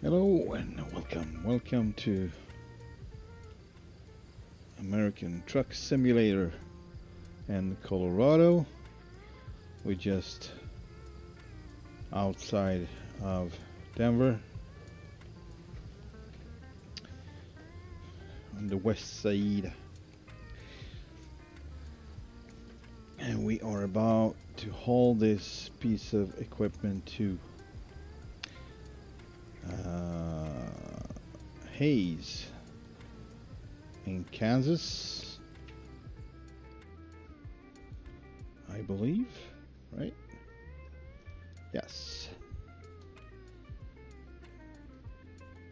Hello and welcome to American Truck Simulator in Colorado. We're just outside of Denver on the west side, and we are about to haul this piece of equipment to Hayes in Kansas, I believe, right? Yes.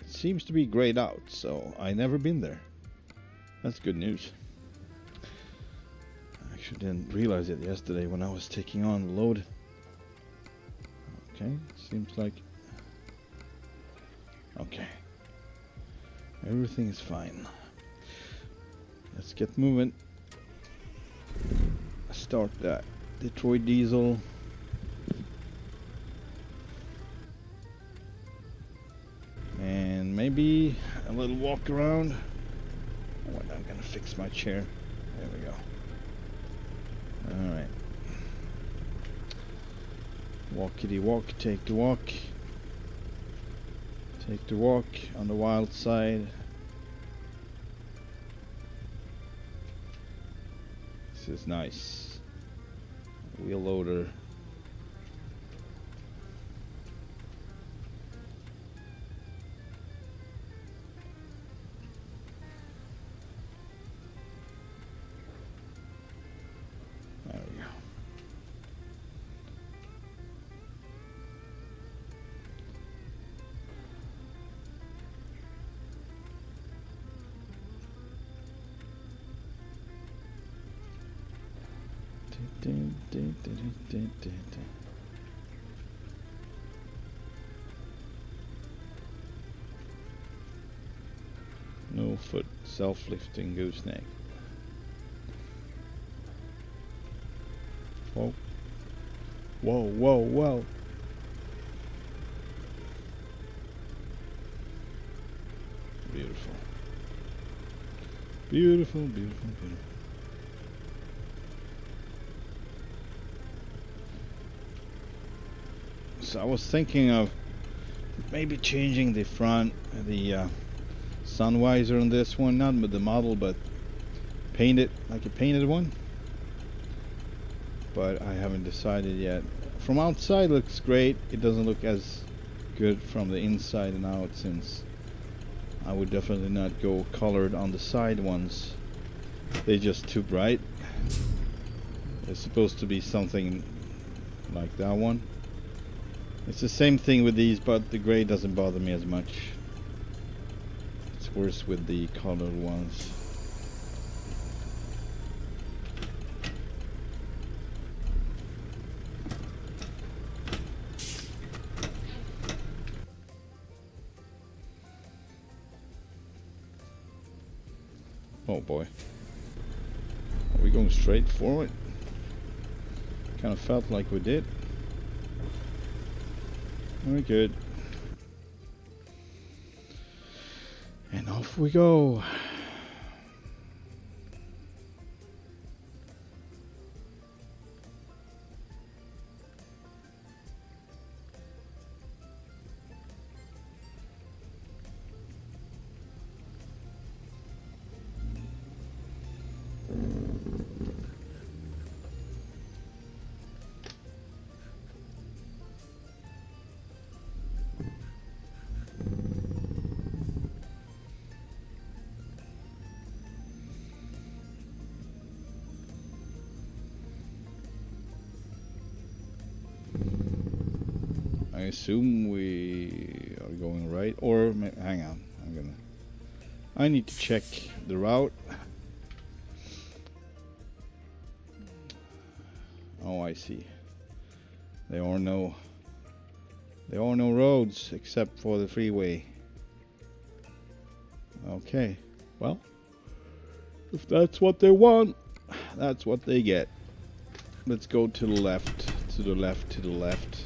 It seems to be grayed out, so I never been there. That's good news. I actually didn't realize it yesterday when I was taking on the load. Okay, seems like okay. Everything is fine. Let's get moving. Start that Detroit Diesel. And maybe a little walk around. Oh, I'm gonna fix my chair. There we go. Alright. Walkity walk, take the walk. Take the walk on the wild side. This is nice. Wheel loader. There we go. No foot, self-lifting gooseneck. Whoa. Whoa, whoa, whoa. Beautiful. Beautiful, beautiful, beautiful. So I was thinking of maybe changing the front, the sun visor on this one, not with the model, but paint it like a painted one. But I haven't decided yet. From outside looks great. It doesn't look as good from the inside and out, since I would definitely not go colored on the side ones. They're just too bright. It's supposed to be something like that one. It's the same thing with these, but the gray doesn't bother me as much. It's worse with the colored ones. Oh boy. Are we going straight forward? Kind of felt like we did. Very good. And off we go. I assume we are going right, or hang on, I need to check the route. Oh, I see. There are no roads except for the freeway. Okay, well, if that's what they want, that's what they get. Let's go to the left, to the left, to the left.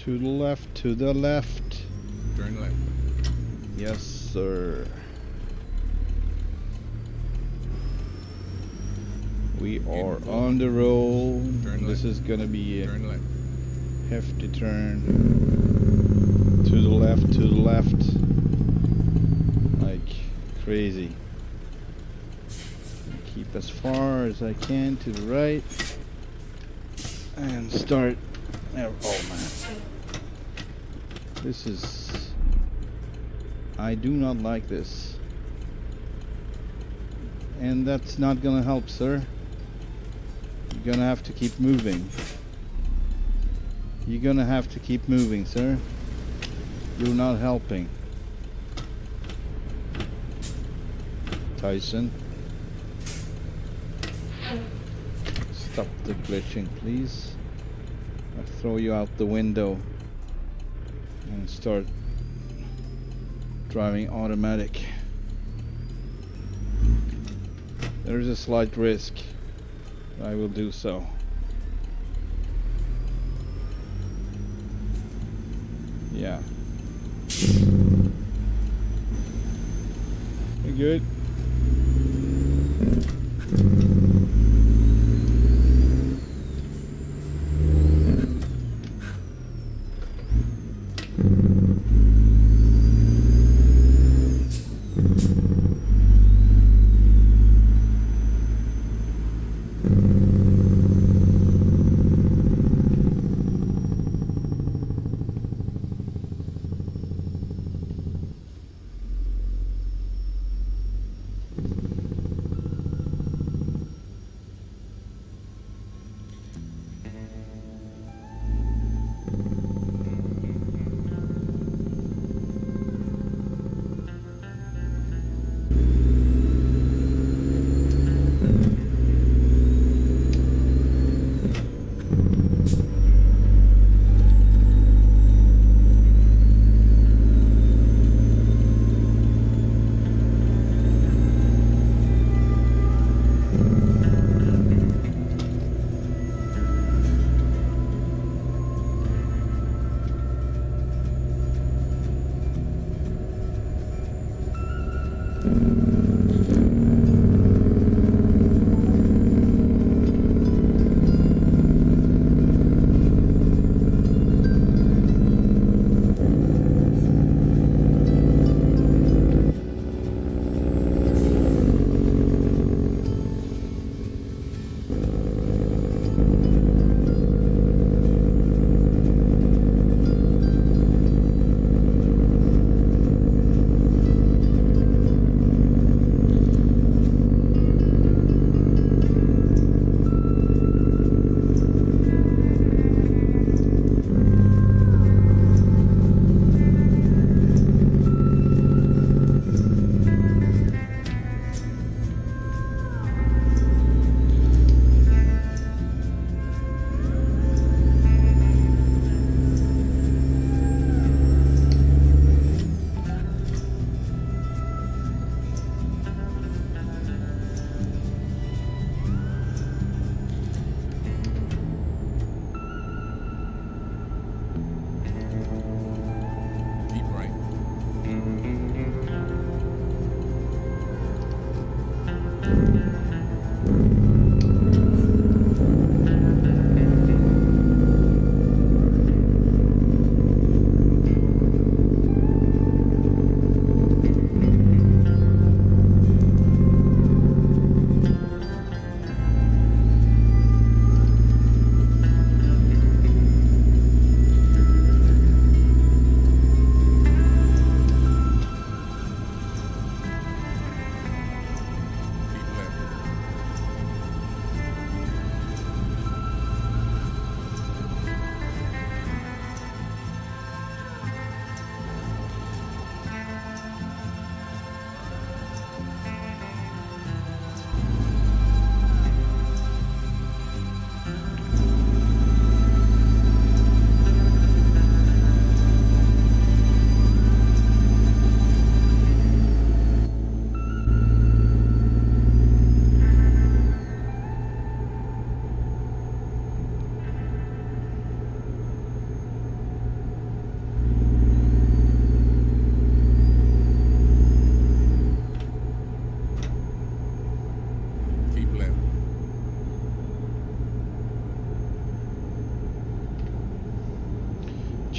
To the left, to the left. Turn left. Yes, sir. We are on the roll. This is gonna be a hefty turn. To the left, to the left. Like crazy. Keep as far as I can to the right. And start. Oh man. This is. I do not like this. And that's not gonna help, sir. You're gonna have to keep moving. You're gonna have to keep moving, sir. You're not helping. Tyson. Stop the glitching, please. I'll throw you out the window and start driving automatic. There's a slight risk. I will do so. Yeah. You're good.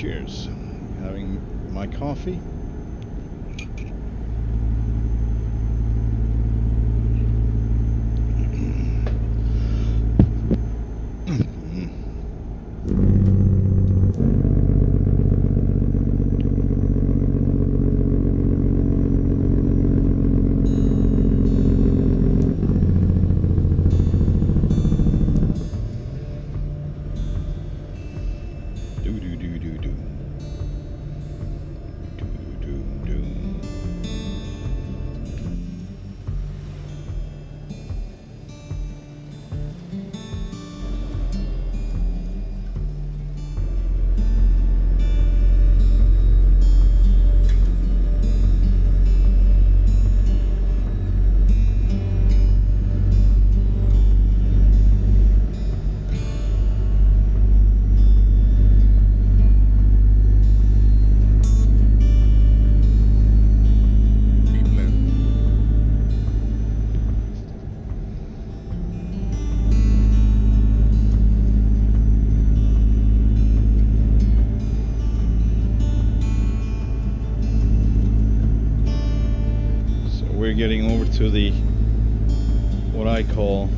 Cheers. Having my coffee. We're getting over to the what I call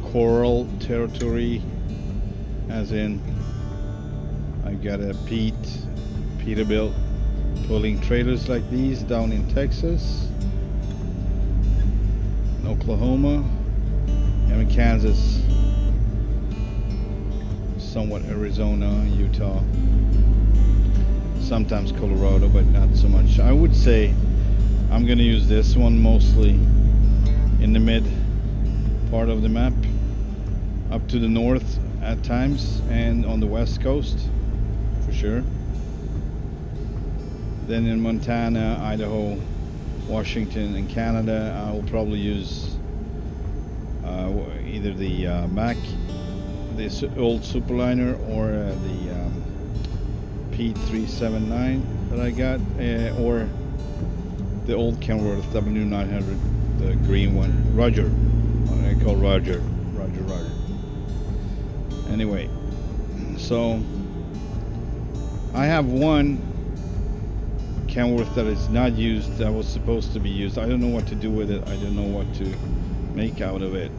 coral territory, as in I got a Peterbilt pulling trailers like these down in Texas, in Oklahoma, and in Kansas, somewhat Arizona, Utah, sometimes Colorado, but not so much. I would say I'm gonna use this one mostly in the mid part of the map, up to the north at times, and on the west coast for sure. Then in Montana, Idaho, Washington, and Canada, I will probably use either the Mack, this old Superliner, or the P379 that I got, or the old Kenworth W900, the green one, Roger. I call Roger. Anyway, so I have one Kenworth that is not used, that was supposed to be used. I don't know what to do with it. I don't know what to make out of it.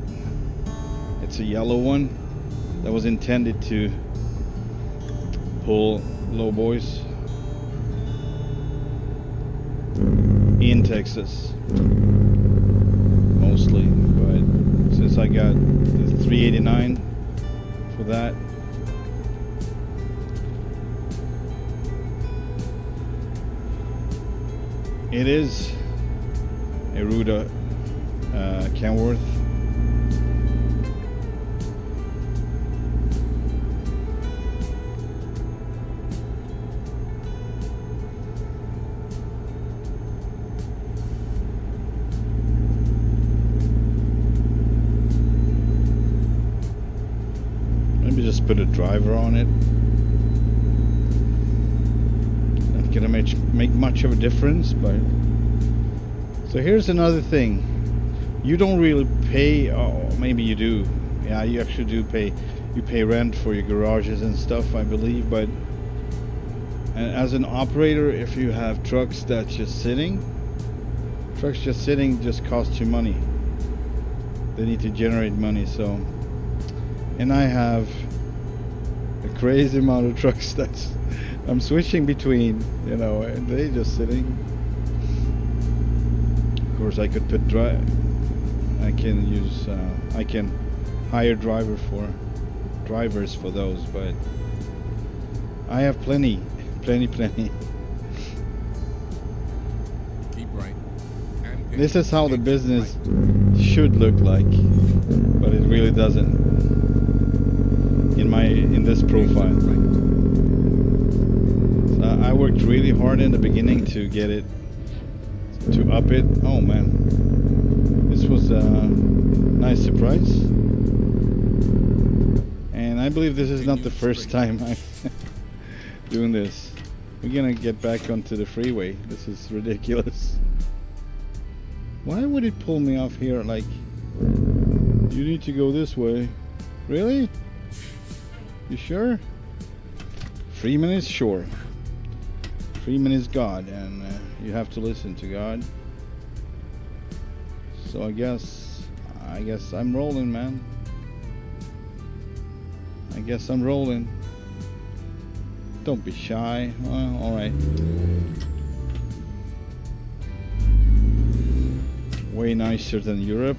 It's a yellow one that was intended to pull lowboys in Texas mostly, but since I got the 389 for that, it is a Rudas Kenworth. Maybe just put a driver on it. Not gonna make much of a difference, but so here's another thing. You don't really pay, oh, maybe you do. Yeah, you actually do pay. You pay rent for your garages and stuff, I believe, but as an operator, if you have trucks that's just sitting, just cost you money. They need to generate money, so. And I have a crazy amount of trucks that's I'm switching between, you know, and they just sitting. Of course, I could put I can hire drivers for those, but I have plenty. Keep right. This is how the business should look like, but it really doesn't in this profile. So I worked really hard in the beginning to get it, to up it. Oh man, this was a nice surprise, and I believe this is not the first time I'm doing this. We're gonna get back onto the freeway. This is ridiculous. Why would it pull me off here? Like, you need to go this way. Really? You sure? Freeman is sure. Freeman is God, and you have to listen to God. So I guess I'm rolling, man. I guess I'm rolling. Don't be shy. Well, all right. Way nicer than Europe.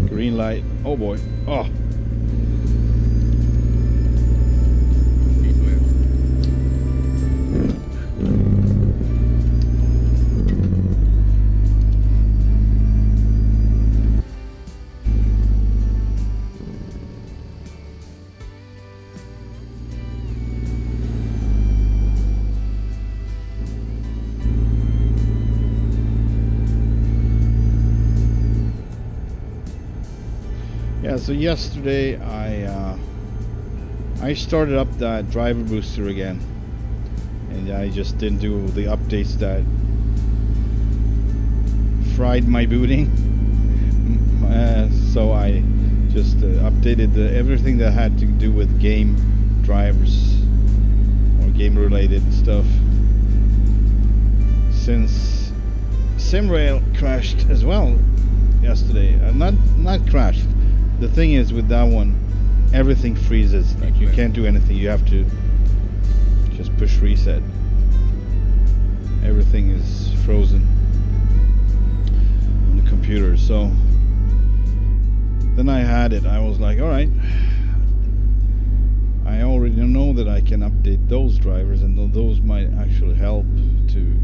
Green light. Oh boy. Oh. So yesterday I started up that driver booster again, and I just didn't do the updates that fried my booting. So I just updated everything that had to do with game drivers or game related stuff, since SimRail crashed as well yesterday. Not crashed. The thing is, with that one, everything freezes. Like, you can't do anything. You have to just push reset. Everything is frozen on the computer. So then I had it. I was like, all right. I already know that I can update those drivers, and those might actually help to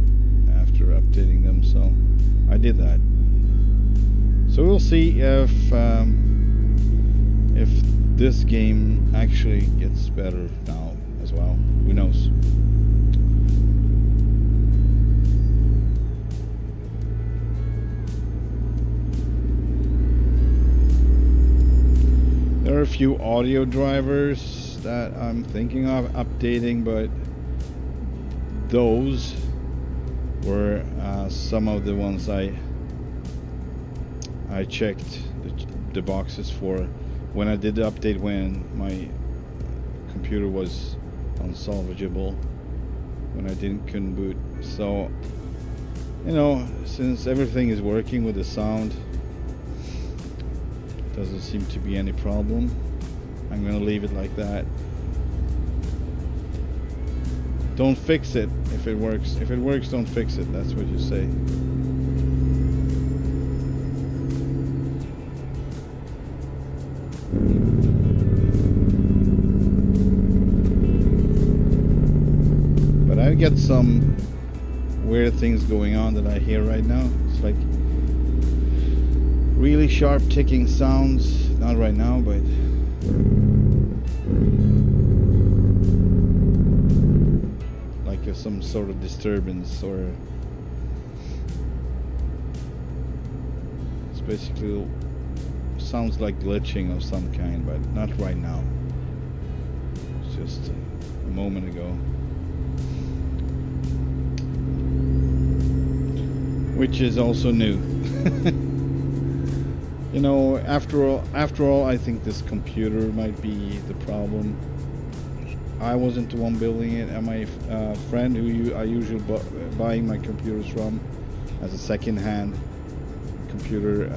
after updating them. So I did that. So we'll see if this game actually gets better now as well. Who knows? There are a few audio drivers that I'm thinking of updating, but those were some of the ones I checked the boxes for when I did the update, when my computer was unsalvageable, when I couldn't boot. So, you know, since everything is working with the sound, doesn't seem to be any problem. I'm gonna leave it like that. Don't fix it if it works. If it works, don't fix it. That's what you say. I get some weird things going on that I hear right now. It's like really sharp ticking sounds. Not right now, but like some sort of disturbance, or it's basically sounds like glitching of some kind, but not right now. It's just a moment ago. Which is also new. You know, after all, I think this computer might be the problem. I wasn't the one building it, and my friend who I usually buying my computers from as a second-hand computer,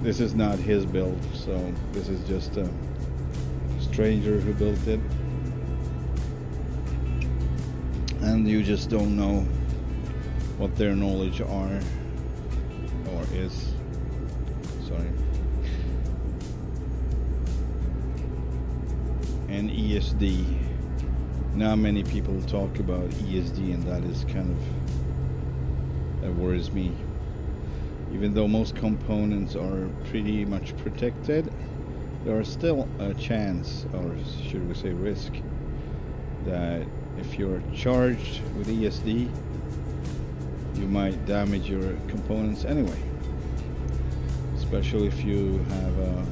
this is not his build, so this is just a stranger who built it, and you just don't know what their knowledge are or is. Sorry. And ESD. Not many people talk about ESD, and that is kind of, that worries me. Even though most components are pretty much protected, there is still a chance, or should we say risk, that if you're charged with ESD, you might damage your components anyway. Especially if you have a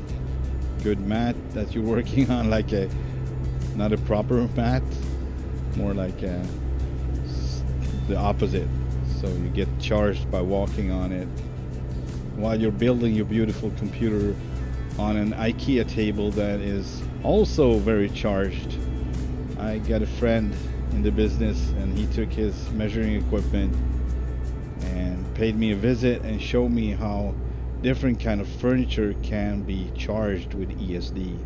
good mat that you're working on, like a not a proper mat, more like the opposite. So you get charged by walking on it while you're building your beautiful computer on an IKEA table that is also very charged. I got a friend in the business, and he took his measuring equipment and paid me a visit and showed me how different kind of furniture can be charged with ESD,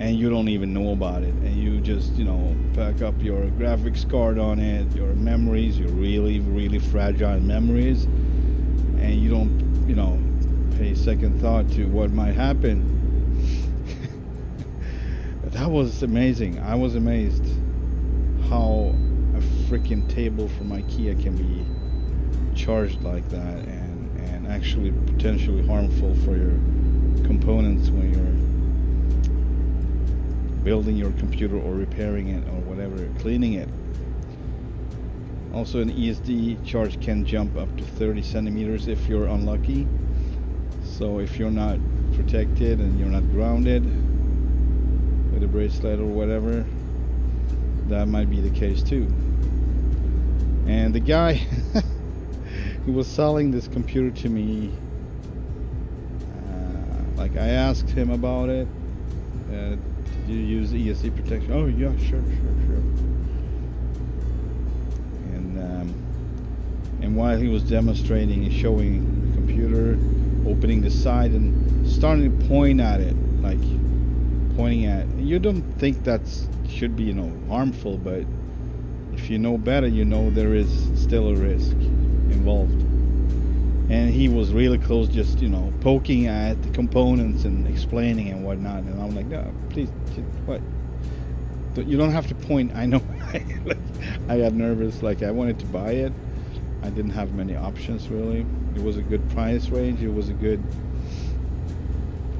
and you don't even know about it, and you just, you know, pack up your graphics card on it, your memories, your really fragile memories, and you don't, you know, pay second thought to what might happen. That was amazing. I was amazed how a freaking table from IKEA can be charged like that, and actually potentially harmful for your components when you're building your computer or repairing it or whatever, cleaning it. Also, an ESD charge can jump up to 30 centimeters if you're unlucky. So if you're not protected and you're not grounded with a bracelet or whatever, that might be the case too. And the guy who was selling this computer to me, like, I asked him about it. Did you use ESD protection? Oh yeah, sure. And while he was demonstrating and showing the computer, opening the side and starting to point at it, like pointing at, you don't think that's should be, you know, harmful, but if you know better, you know there is still a risk involved. And he was really close, just, you know, poking at the components and explaining and whatnot, and I'm like, no, please, what? You don't have to point. I know. I got nervous, like I wanted to buy it. I didn't have many options really. It was a good price range. It was a good,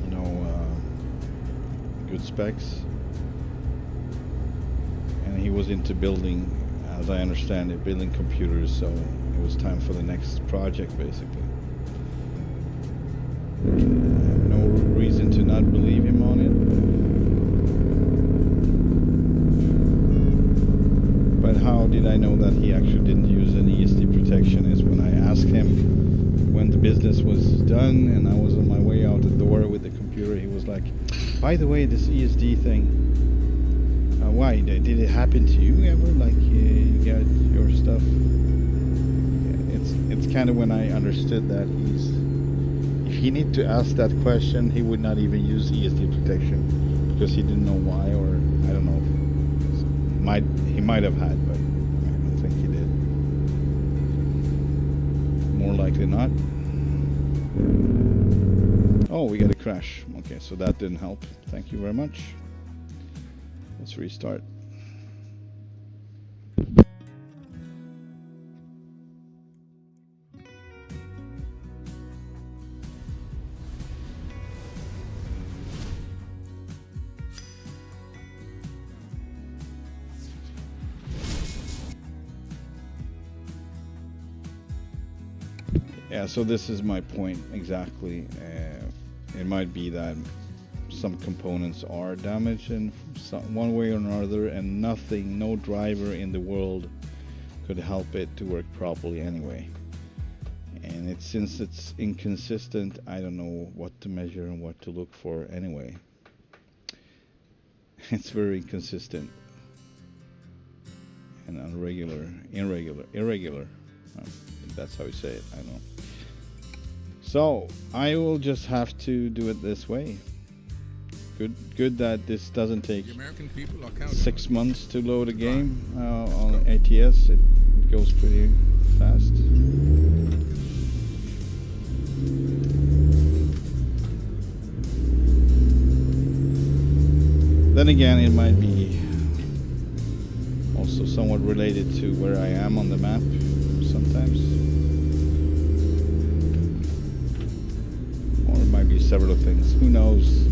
you know, good specs. And he was into building, as I understand it, building computers. So it was time for the next project, basically. No reason to not believe him on it. But how did I know that he actually didn't use any ESD protection is when I asked him when the business was done and I was on my way out the door with the computer. He was like, by the way, this ESD thing, why? Did it happen to you ever? Like you got your stuff? It's kind of when I understood that if he needed to ask that question, he would not even use ESD protection because he didn't know why, or I don't know. He might have had, but I don't think he did. More likely not. Oh, we got a crash. Okay, so that didn't help. Thank you very much. Let's restart. Yeah, so this is my point exactly. It might be that some components are damaged in one way or another, and no driver in the world could help it to work properly anyway. And since it's inconsistent, I don't know what to measure and what to look for anyway. It's very inconsistent and irregular. That's how you say it, I don't know. So I will just have to do it this way. Good that this doesn't take 6 months to load a game on ATS. It goes pretty fast. Then again, it might be also somewhat related to where I am on the map sometimes. Or it might be several things. Who knows?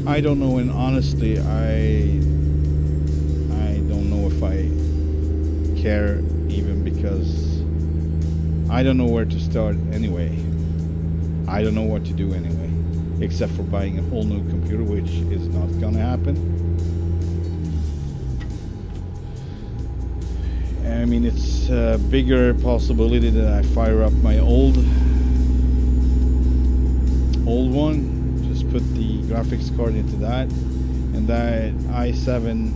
I don't know, and honestly, I don't know if I care even, because I don't know where to start anyway. I don't know what to do anyway. except for buying a whole new computer, which is not gonna happen. I mean, it's a bigger possibility that I fire up my old one, just put the graphics card into that, and that i7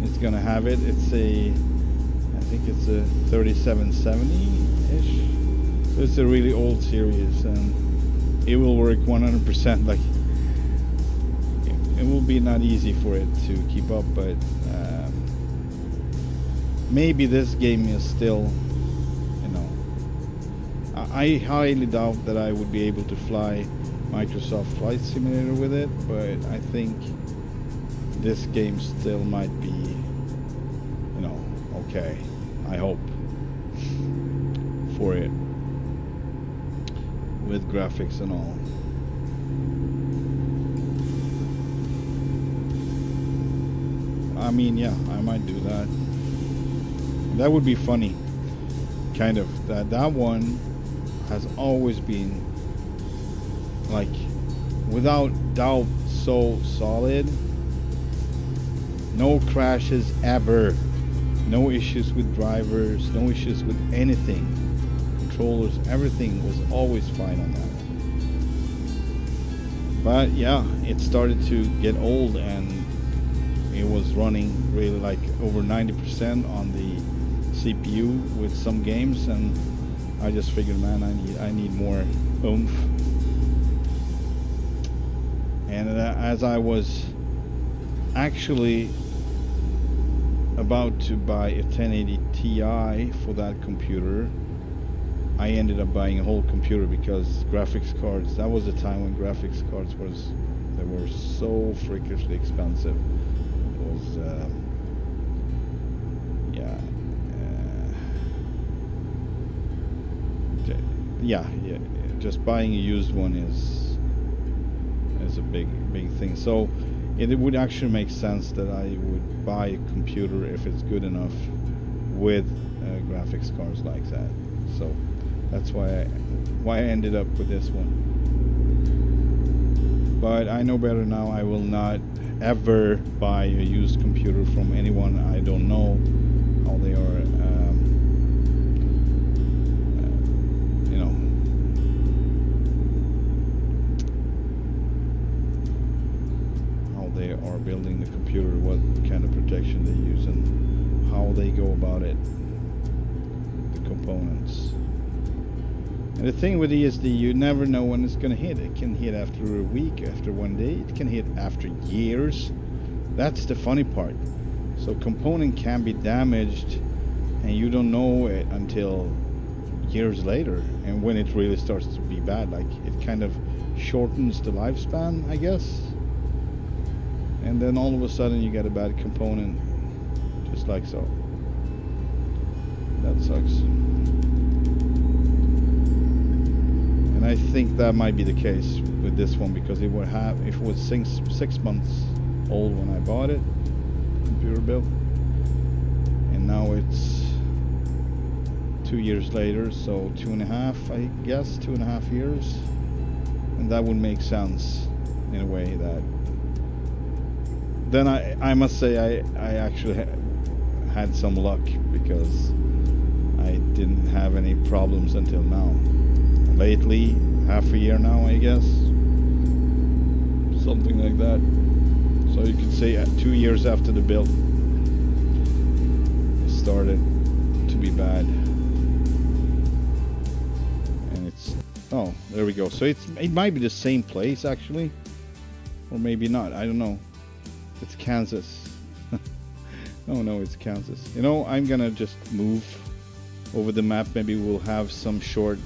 is gonna have it. It's a, I think it's a 3770-ish, so it's a really old series, and it will work 100%. Like, it will be not easy for it to keep up, but maybe this game is still, you know, I highly doubt that I would be able to fly Microsoft Flight Simulator with it, but I think this game still might be, you know, okay. I hope for it, with graphics and all. I mean, yeah, I might do that. That would be funny, kind of. That one has always been, like, without doubt, so solid. No crashes ever. No issues with drivers. No issues with anything. Controllers, everything was always fine on that one. But yeah, it started to get old, and it was running really like over 90% on the CPU with some games, and I just figured, man, I need more oomph. And as I was actually about to buy a 1080 Ti for that computer, I ended up buying a whole computer, because graphics cards, that was the time when graphics cards were so freakishly expensive. It was yeah, just buying a used one is a big thing. So it would actually make sense that I would buy a computer if it's good enough with graphics cards like that. So that's why I ended up with this one. But I know better now. I will not ever buy a used computer from anyone. I don't know how they are, you know, how they are building the computer, what kind of protection they use, and how they go about it, the components. And the thing with ESD, you never know when it's going to hit. It can hit after a week, after 1 day. It can hit after years. That's the funny part. So component can be damaged, and you don't know it until years later. And when it really starts to be bad, like, it kind of shortens the lifespan, I guess. And then all of a sudden you get a bad component, just like so. That sucks. And I think that might be the case with this one, because it would have, if it was 6 months old when I bought it, computer built, and now it's 2 years later, so 2.5, I guess, 2.5 years, and that would make sense in a way. That then I must say I actually had some luck, because I didn't have any problems until now. Lately, half a year now, I guess, something like that. So you could say 2 years after the build, it started to be bad. And it's, oh, there we go. So it might be the same place actually, or maybe not. I don't know. It's Kansas. Oh no, it's Kansas. You know, I'm gonna just move over the map. Maybe we'll have some short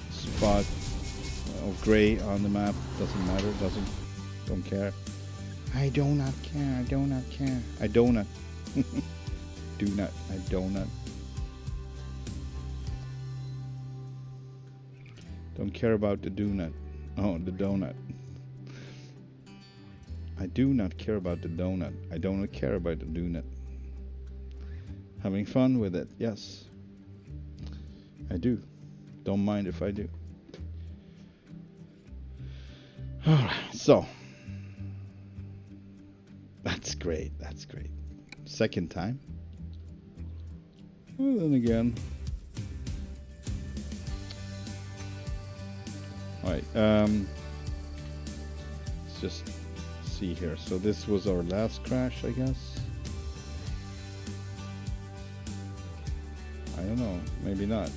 spot of gray on the map. Doesn't matter. Don't care. I do not care. I do not care. I do not. Do not. I do not. Don't care about the donut. Oh, the donut. I do not care about the donut. I do not care about the donut. Having fun with it, yes. I do. Don't mind if I do. So that's great. That's great. Second time. Well, then again. All right. Let's just see here. So this was our last crash, I guess. I don't know. Maybe not.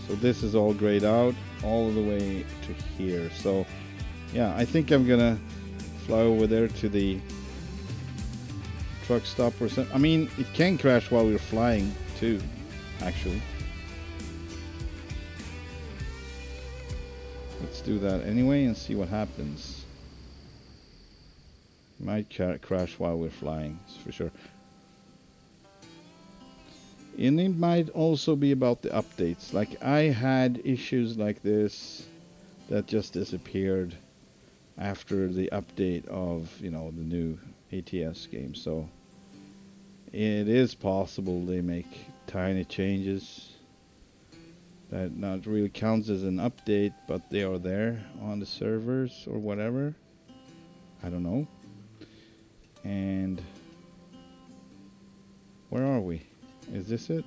So this is all grayed out all the way to here. So yeah, I think I'm gonna fly over there to the truck stop or something. I mean, it can crash while we're flying too, actually. Let's do that anyway and see what happens. Might crash while we're flying, for sure. And it might also be about the updates. Like, I had issues like this that just disappeared after the update of, you know, the new ATS game. So it is possible they make tiny changes that not really counts as an update, but they are there on the servers or whatever. I don't know. And where are we? Is this it?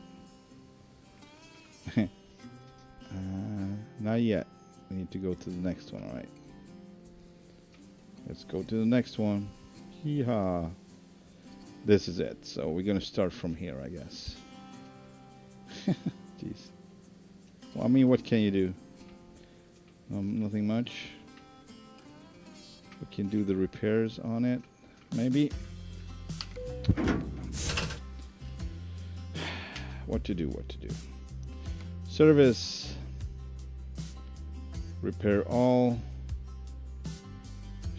Not yet. We need to go to the next one. All right. Let's go to the next one. Yeehaw. This is it. So we're gonna start from here, I guess. Jeez. Well, I mean, what can you do? Nothing much. We can do the repairs on it, maybe. What to do, what to do. Service. Repair all.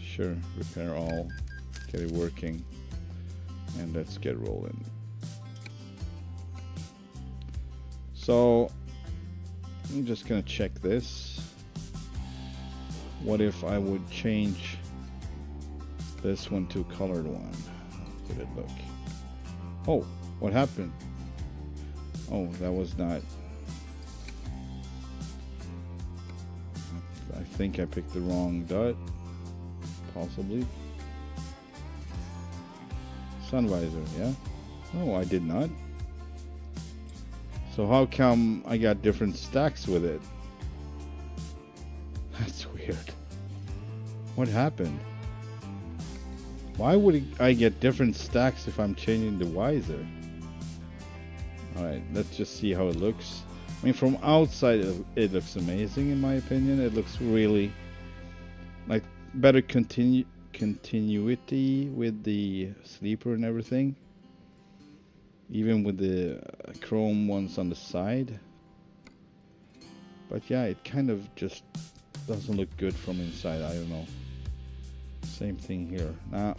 Sure, repair all. Get it working. And let's get rolling. So, I'm just gonna check this. What if I would change this one to a colored one? How did it look? Oh, what happened? Oh, that was not. I think I picked the wrong dot. Possibly. Sun visor, yeah? No, I did not. So how come I got different stacks with it? That's weird. What happened? Why would I get different stacks if I'm changing the visor? Alright, let's just see how it looks. I mean, from outside it looks amazing in my opinion. It looks really like better continuity with the sleeper and everything. Even with the chrome ones on the side. But yeah, it kind of just doesn't look good from inside. I don't know. Same thing here. Nah,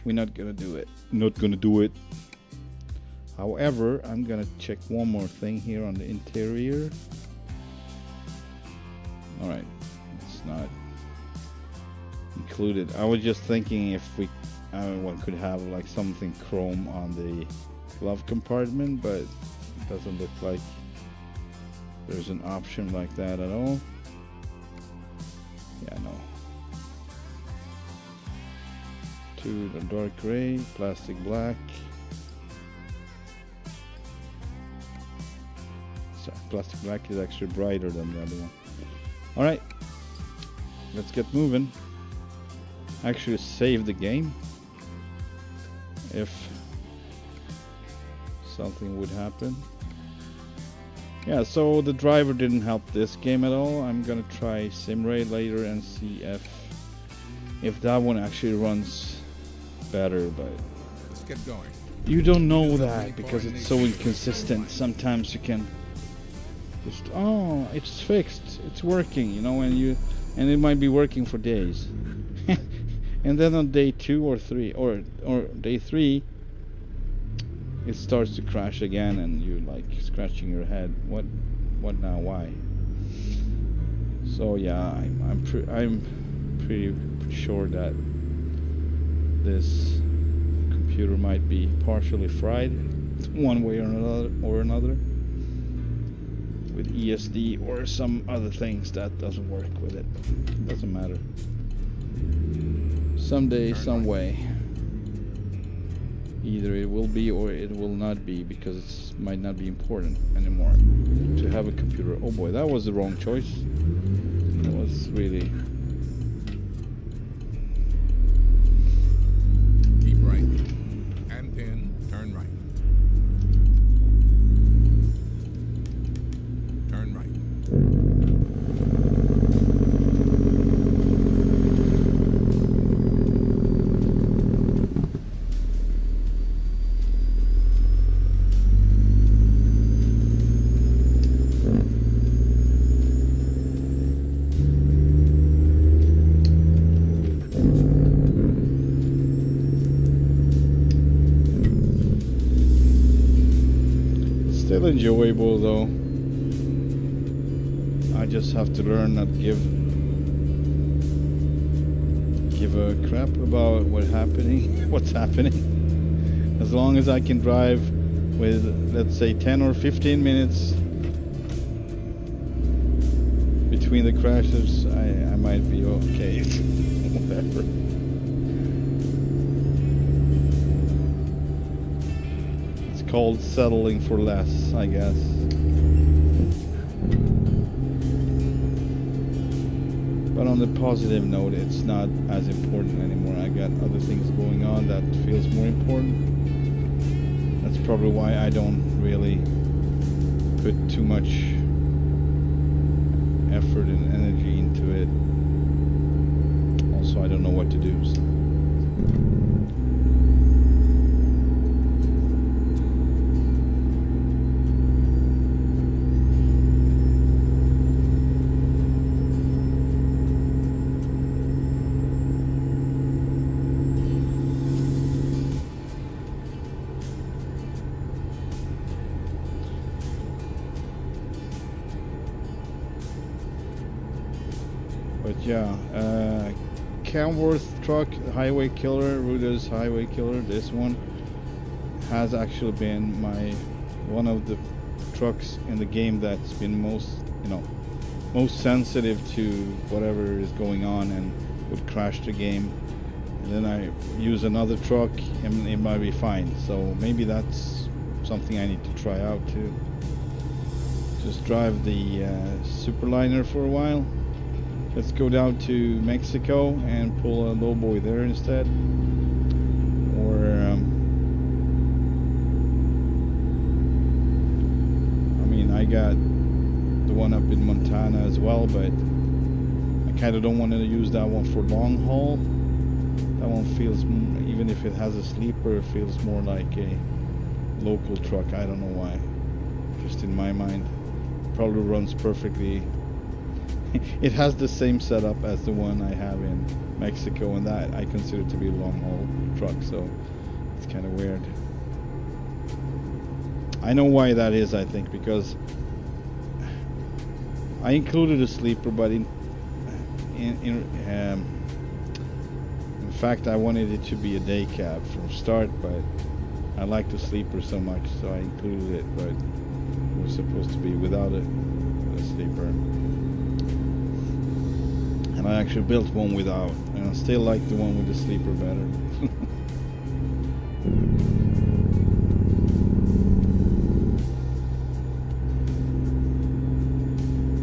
we're not gonna do it. Not gonna do it. However, I'm gonna check one more thing here on the interior. Alright, it's not included. I was just thinking if we one could have like something chrome on the glove compartment, but it doesn't look like there's an option like that at all. Yeah, no. To the dark gray, plastic black. So plastic black is actually brighter than the other one. Alright, let's get moving. Actually save the game if something would happen. Yeah, so the driver didn't help this game at all. I'm gonna try Simray later and see if that one actually runs better, but let's get going. You don't know that because it's so inconsistent. Sometimes you can just, oh, it's fixed, it's working, you know, and it might be working for days. And then on day 2 or 3 or day 3 it starts to crash again and you like scratching your head. What now? Why? So yeah, I'm pretty sure that this computer might be partially fried one way or another. with ESD or some other things that doesn't work with it. Doesn't matter. Someday, some way. Either it will be or it will not be, because it might not be important anymore to have a computer. Oh boy, that was the wrong choice. That was really... Keep right. And pin, turn right. Turn right. Still enjoyable though. I just have to learn not give a crap about what's happening. As long as I can drive with, let's say, 10 or 15 minutes between the crashes, I might be okay. Whatever. It's called settling for less, I guess. But on the positive note, it's not as important anymore. I got other things going on that feels more important. That's probably why I don't really put too much effort and energy into it. Also, I don't know what to do. So. But yeah, Kenworth truck, Highway Killer, Rudas Highway Killer. This one has actually been one of the trucks in the game that's been most sensitive to whatever is going on and would crash the game. And then I use another truck and it might be fine. So maybe that's something I need to try out too. Just drive the Superliner for a while. Let's go down to Mexico and pull a lowboy there instead. Or, I mean, I got the one up in Montana as well, but I kind of don't want to use that one for long haul. That one feels, even if it has a sleeper, it feels more like a local truck. I don't know why. Just in my mind. Probably runs perfectly. It has the same setup as the one I have in Mexico, and that I consider to be a long haul truck, so it's kind of weird. I know why that is, I think, because I included a sleeper, but in fact I wanted it to be a day cab from start, but I like the sleeper so much, so I included it, but it was supposed to be without a sleeper. And I actually built one without, and I still like the one with the sleeper better.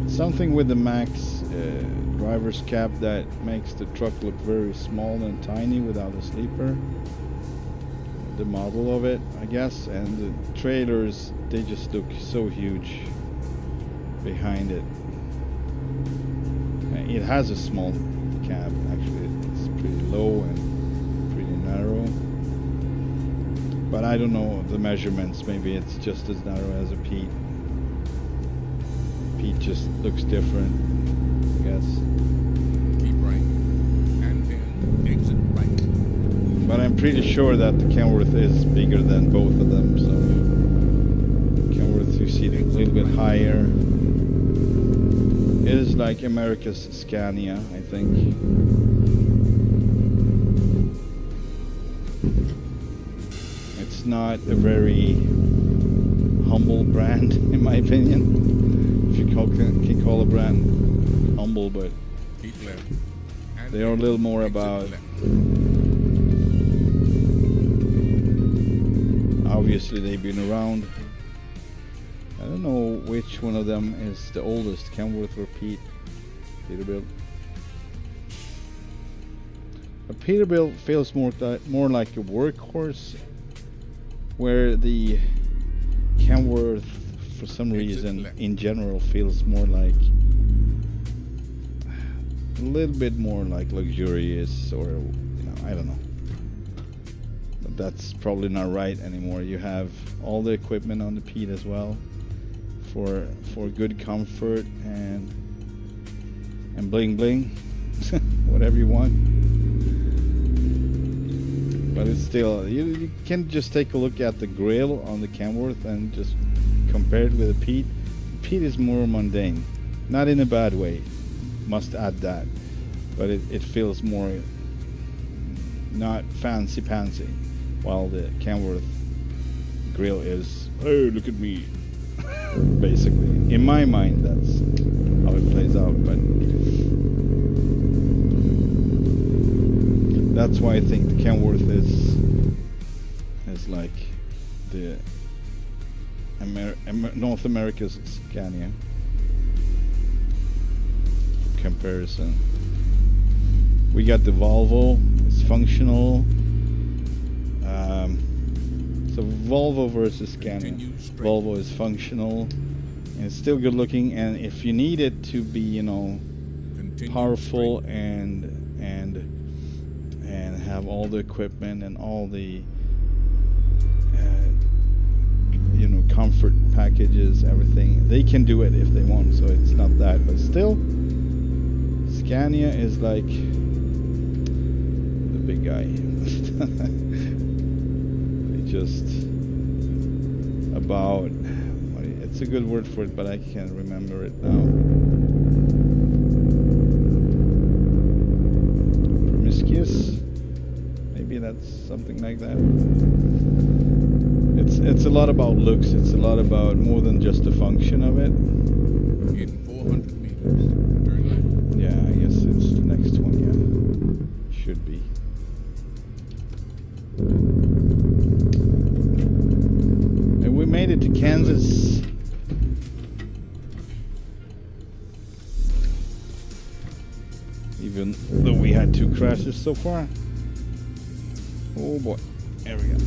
Something with the Max driver's cab that makes the truck look very small and tiny without a sleeper. The model of it, I guess, and the trailers, they just look so huge behind it. It has a small cab, actually. It's pretty low and pretty narrow. But I don't know the measurements. Maybe it's just as narrow as a Pete. Pete just looks different, I guess. Keep right. And then exit right. But I'm pretty sure that the Kenworth is bigger than both of them. So Kenworth, you see, a little bit higher. It is like America's Scania, I think. It's not a very humble brand, in my opinion. can call a brand humble, but Keep left. And they are a little more exit about. left. Obviously, they've been around. I don't know which one of them is the oldest, Kenworth or Peterbilt. A Peterbilt feels more like a workhorse, where the Kenworth, for some reason, in general, feels more like a little bit more like luxurious, or I don't know. But that's probably not right anymore. You have all the equipment on the Pete as well, for good comfort and bling bling, whatever you want. But it's still, you can just take a look at the grill on the Kenworth and just compare it with the Pete. Pete is more mundane, not in a bad way, must add that, but it feels more not fancy pantsy, while the Kenworth grill is, oh, look at me. Basically, in my mind, that's how it plays out. But that's why I think the Kenworth is like the North America's Scania comparison. We got the Volvo. It's functional. So Volvo versus Scania. Volvo is functional and it's still good looking, and if you need it to be, powerful and have all the equipment and all the comfort packages, everything, they can do it if they want, so it's not that. But still, Scania is like the big guy. Just about, it's a good word for it, but I can't remember it now. Promiscuous, maybe that's something like that. It's a lot about looks. It's a lot about more than just the function of it. In 400 meters, turn left. Yeah, I guess it's the next one. Yeah, should be. We made it to Kansas. Even though we had 2 crashes so far. Oh boy, there we go.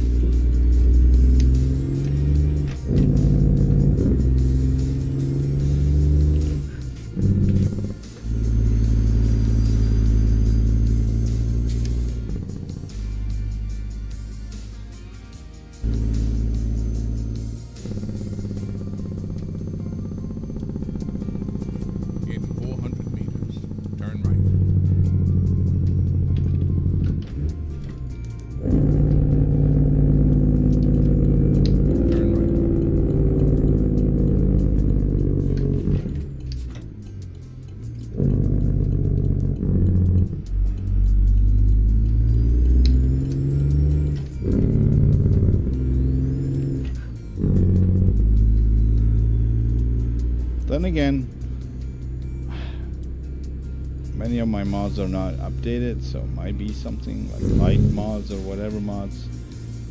Then again, many of my mods are not updated, so it might be something like light mods or whatever mods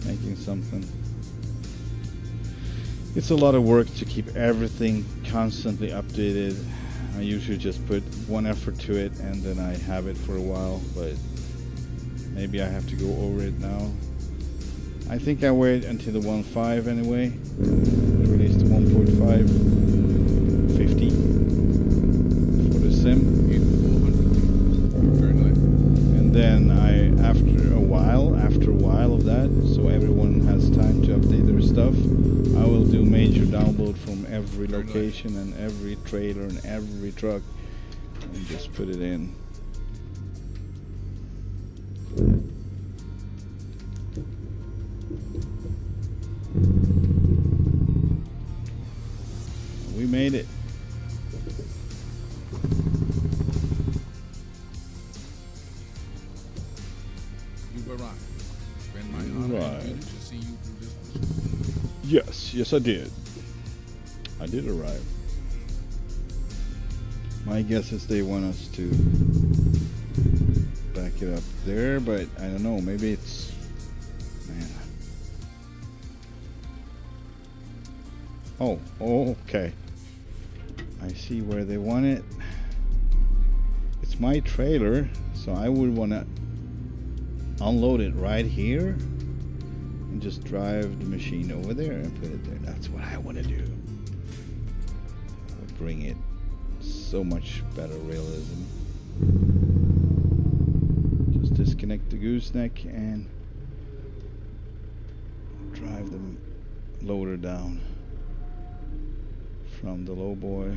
making something. It's a lot of work to keep everything constantly updated. I usually just put one effort to it and then I have it for a while, but maybe I have to go over it now. I think I wait until the 1.5 anyway. Release the 1.5 50 for the sim. And then after a while of that, so everyone has time to update their stuff, I will do major download from every location and every trailer and every truck and just put it in. We made it. You've arrived. Been my honor and duty to see you through this mission. Yes, I did. I did arrive. My guess is they want us to back it up there, but I don't know, maybe it's, man. Oh, okay. I see where they want it. It's my trailer, so I would want to unload it right here and just drive the machine over there and put it there. That's what I want to do. That would bring it so much better realism. Just disconnect the gooseneck and drive the loader down from the lowboy.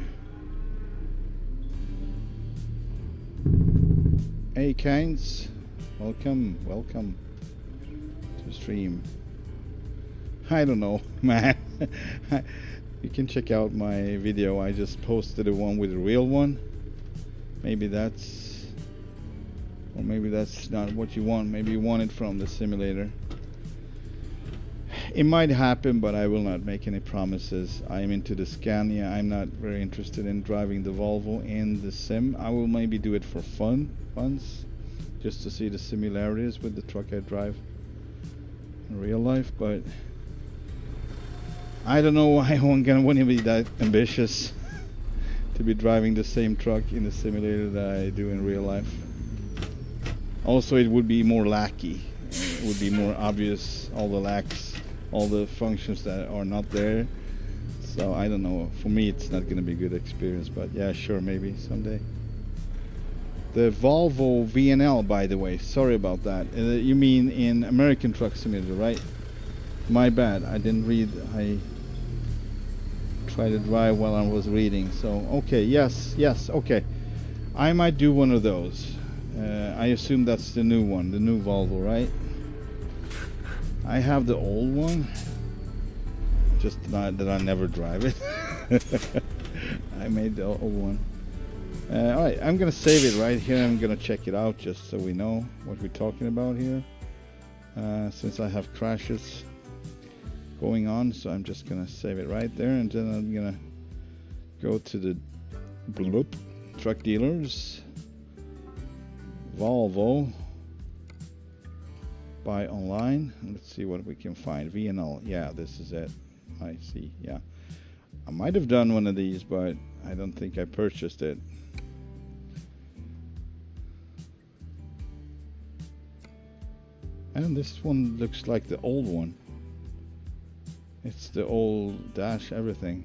Hey Kynes, welcome to stream. I don't know, man. You can check out my video. I just posted the one with the real one. Maybe that's, or maybe that's not what you want. Maybe you want it from the simulator. It might happen, but I will not make any promises. I'm into the Scania. I'm not very interested in driving the Volvo in the sim. I will maybe do it for fun once, just to see the similarities with the truck I drive in real life, but I don't know why I'm gonna want to be that ambitious to be driving the same truck in the simulator that I do in real life. Also, it would be more lacky. It would be more obvious, all the lacks, all the functions that are not there. So I don't know. For me, it's not gonna be a good experience, but yeah, sure, maybe someday. The Volvo VNL, by the way, sorry about that. You mean in American Truck Simulator, right? My bad, I didn't read. I tried to drive while I was reading. So, okay, yes, okay. I might do one of those. I assume that's the new one, the new Volvo, right? I have the old one, just not that I never drive it. I made the old one. Alright, I'm gonna save it right here. I'm gonna check it out just so we know what we're talking about here. Since I have crashes going on, so I'm just gonna save it right there, and then I'm gonna go to the truck dealers. Volvo. Buy online. Let's see what we can find. VNL. Yeah, this is it. I see. Yeah. I might have done one of these, but I don't think I purchased it. And this one looks like the old one. It's the old dash everything.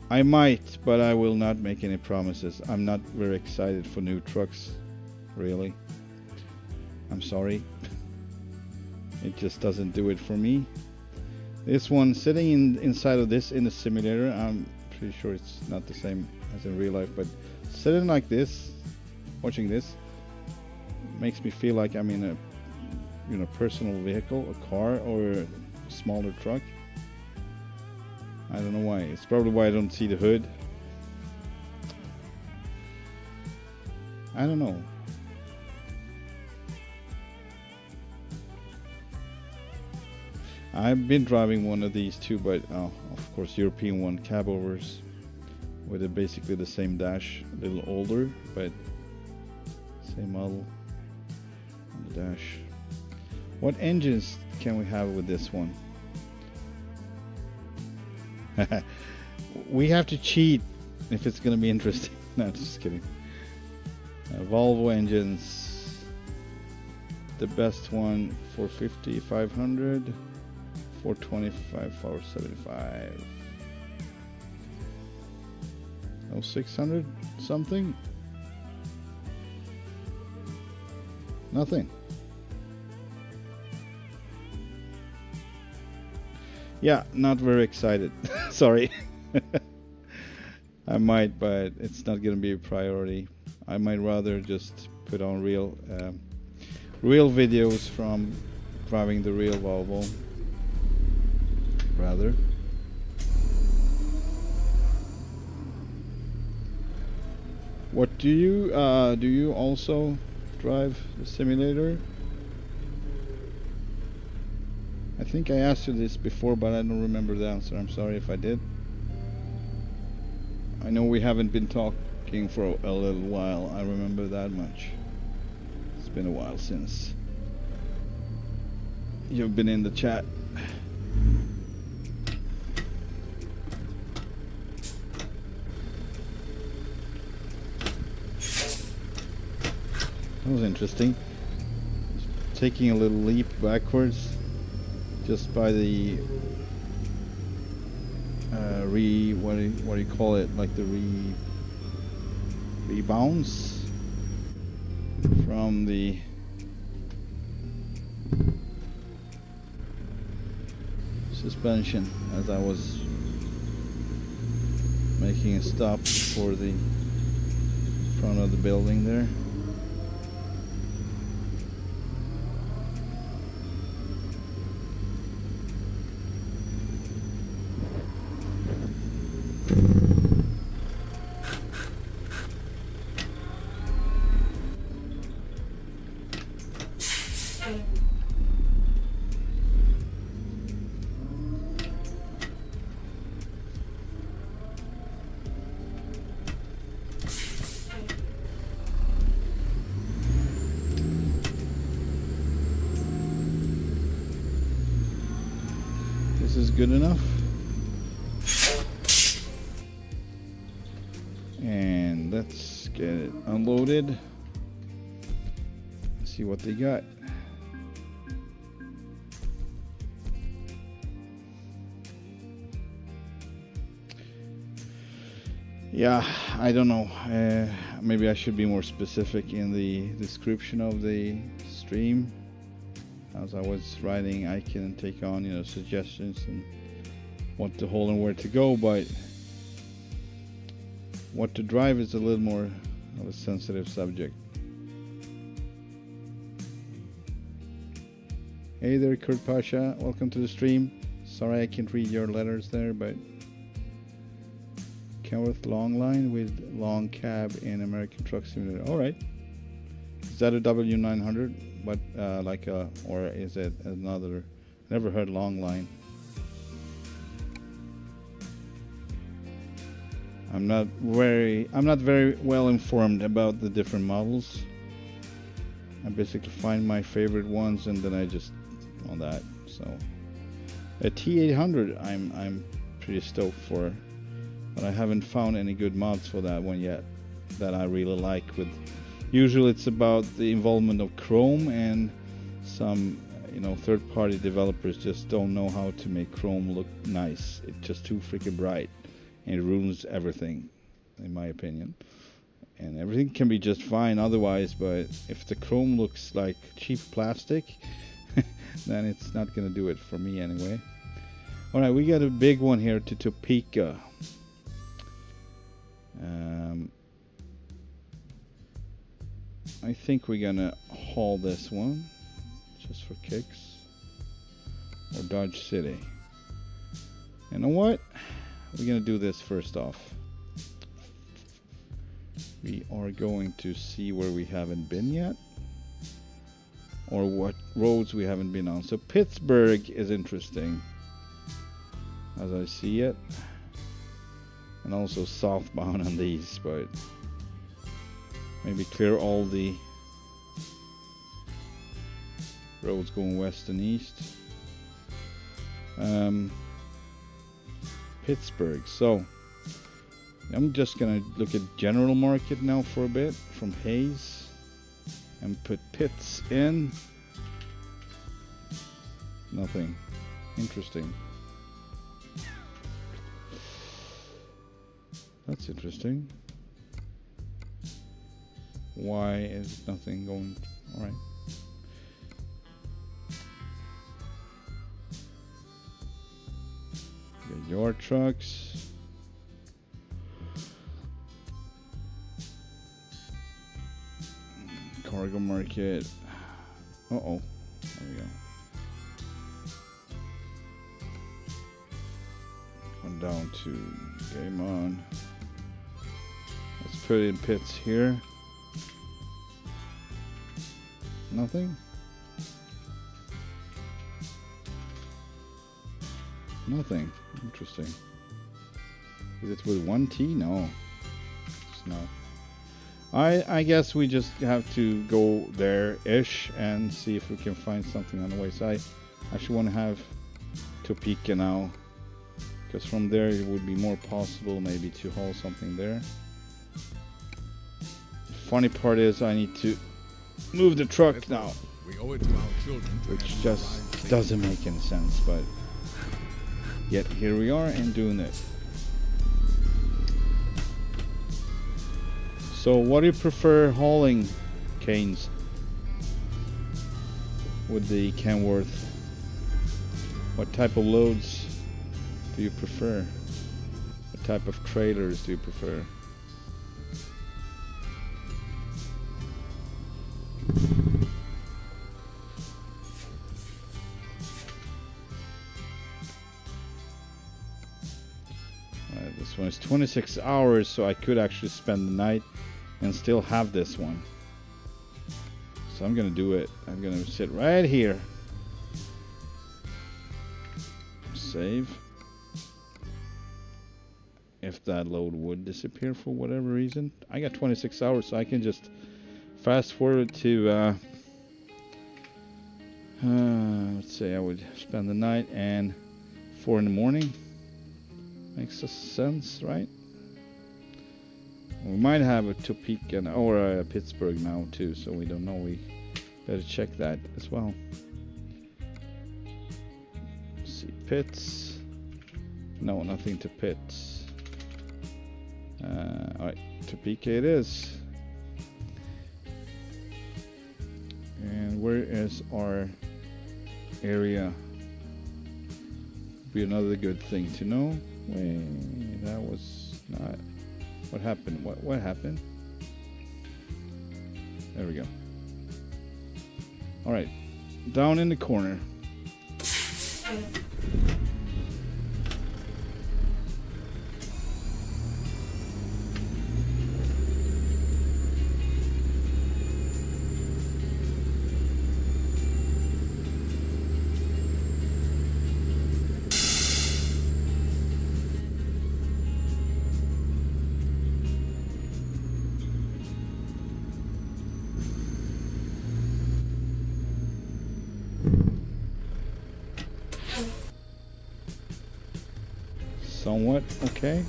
I might, but I will not make any promises. I'm not very excited for new trucks, really. I'm sorry. It just doesn't do it for me. This one, sitting inside of this in the simulator, I'm pretty sure it's not the same as in real life, but sitting like this, watching this, makes me feel like I'm in a personal vehicle, a car, or a smaller truck. I don't know why. It's probably why I don't see the hood. I don't know. I've been driving one of these too, but of course European one, cab overs, with basically the same dash, a little older, but same model on the dash. What engines can we have with this one? We have to cheat if it's going to be interesting. No, just kidding. Volvo engines. The best one, 450, 500, 425, 475. Oh, 600 something? Nothing. Yeah, not very excited. Sorry. I might, but it's not going to be a priority. I might rather just put on real videos from driving the real Volvo. Rather. What do you also drive the simulator? think I asked you this before, but I don't remember the answer. I'm sorry if I did. I know we haven't been talking for a little while. I remember that much. It's been a while since you've been in the chat. That was interesting. Taking a little leap backwards just by the what do you call it, like the rebounds from the suspension as I was making a stop before the front of the building there. This is good enough. And let's get it unloaded. See what they got. Yeah, I don't know. Maybe I should be more specific in the description of the stream. As I was writing, I can take on, you know, suggestions and what to hold and where to go, but what to drive is a little more of a sensitive subject. Hey there, Kurt Pasha, welcome to the stream. Sorry I can't read your letters there, but Kenworth long line with long cab in American Truck Simulator. All right. Is that a W900? But like a, or is it another? Never heard long line. I'm not very well informed about the different models. I basically find my favorite ones and then I just on that. So a T800 I'm pretty stoked for, but I haven't found any good mods for that one yet that I really like. With usually it's about the involvement of Chrome, and some, you know, third-party developers just don't know how to make Chrome look nice. It's just too freaking bright and it ruins everything, in my opinion. And everything can be just fine otherwise, but if the Chrome looks like cheap plastic, then it's not gonna do it for me anyway. Alright, we got a big one here to Topeka. I think we're gonna haul this one just for kicks, or Dodge City. You know what? We're gonna do this first off. We are going to see where we haven't been yet, or what roads we haven't been on. So Pittsburgh is interesting as I see it, and also southbound on these, but maybe clear all the roads going west and east. Pittsburgh. So I'm just gonna look at general market now for a bit from Hayes and put Pitts in. Nothing interesting. That's interesting. Why is nothing going? All right. Get your trucks. Cargo market. Uh-oh. There we go. Come down to game on. Let's put in Pitts here. Nothing. Nothing. Interesting. Is it with one T? No, it's not. I guess we just have to go there-ish and see if we can find something on the way. So I actually want to have Topeka now, because from there it would be more possible maybe to haul something there. The funny part is I need to move the truck now, We owe it to our children to which handle just lives safely. doesn't make any sense, but yet here we are and doing it. So what do you prefer hauling, Canes, with the Kenworth? What type of loads do you prefer? What type of trailers do you prefer? This one is 26 hours, so I could actually spend the night and still have this one. So I'm gonna do it. I'm gonna sit right here. Save. If that load would disappear for whatever reason. I got 26 hours, so I can just fast forward to let's say I would spend the night and 4 in the morning. Makes sense, right? We might have a Topeka or a Pittsburgh now too, so we don't know. We better check that as well. Let's see, Pitts. No, nothing to Pitts. Alright, Topeka it is. And where is our area? Be another good thing to know. Wait, that was not. What happened? What happened? There we go. All right, down in the corner. Somewhat okay.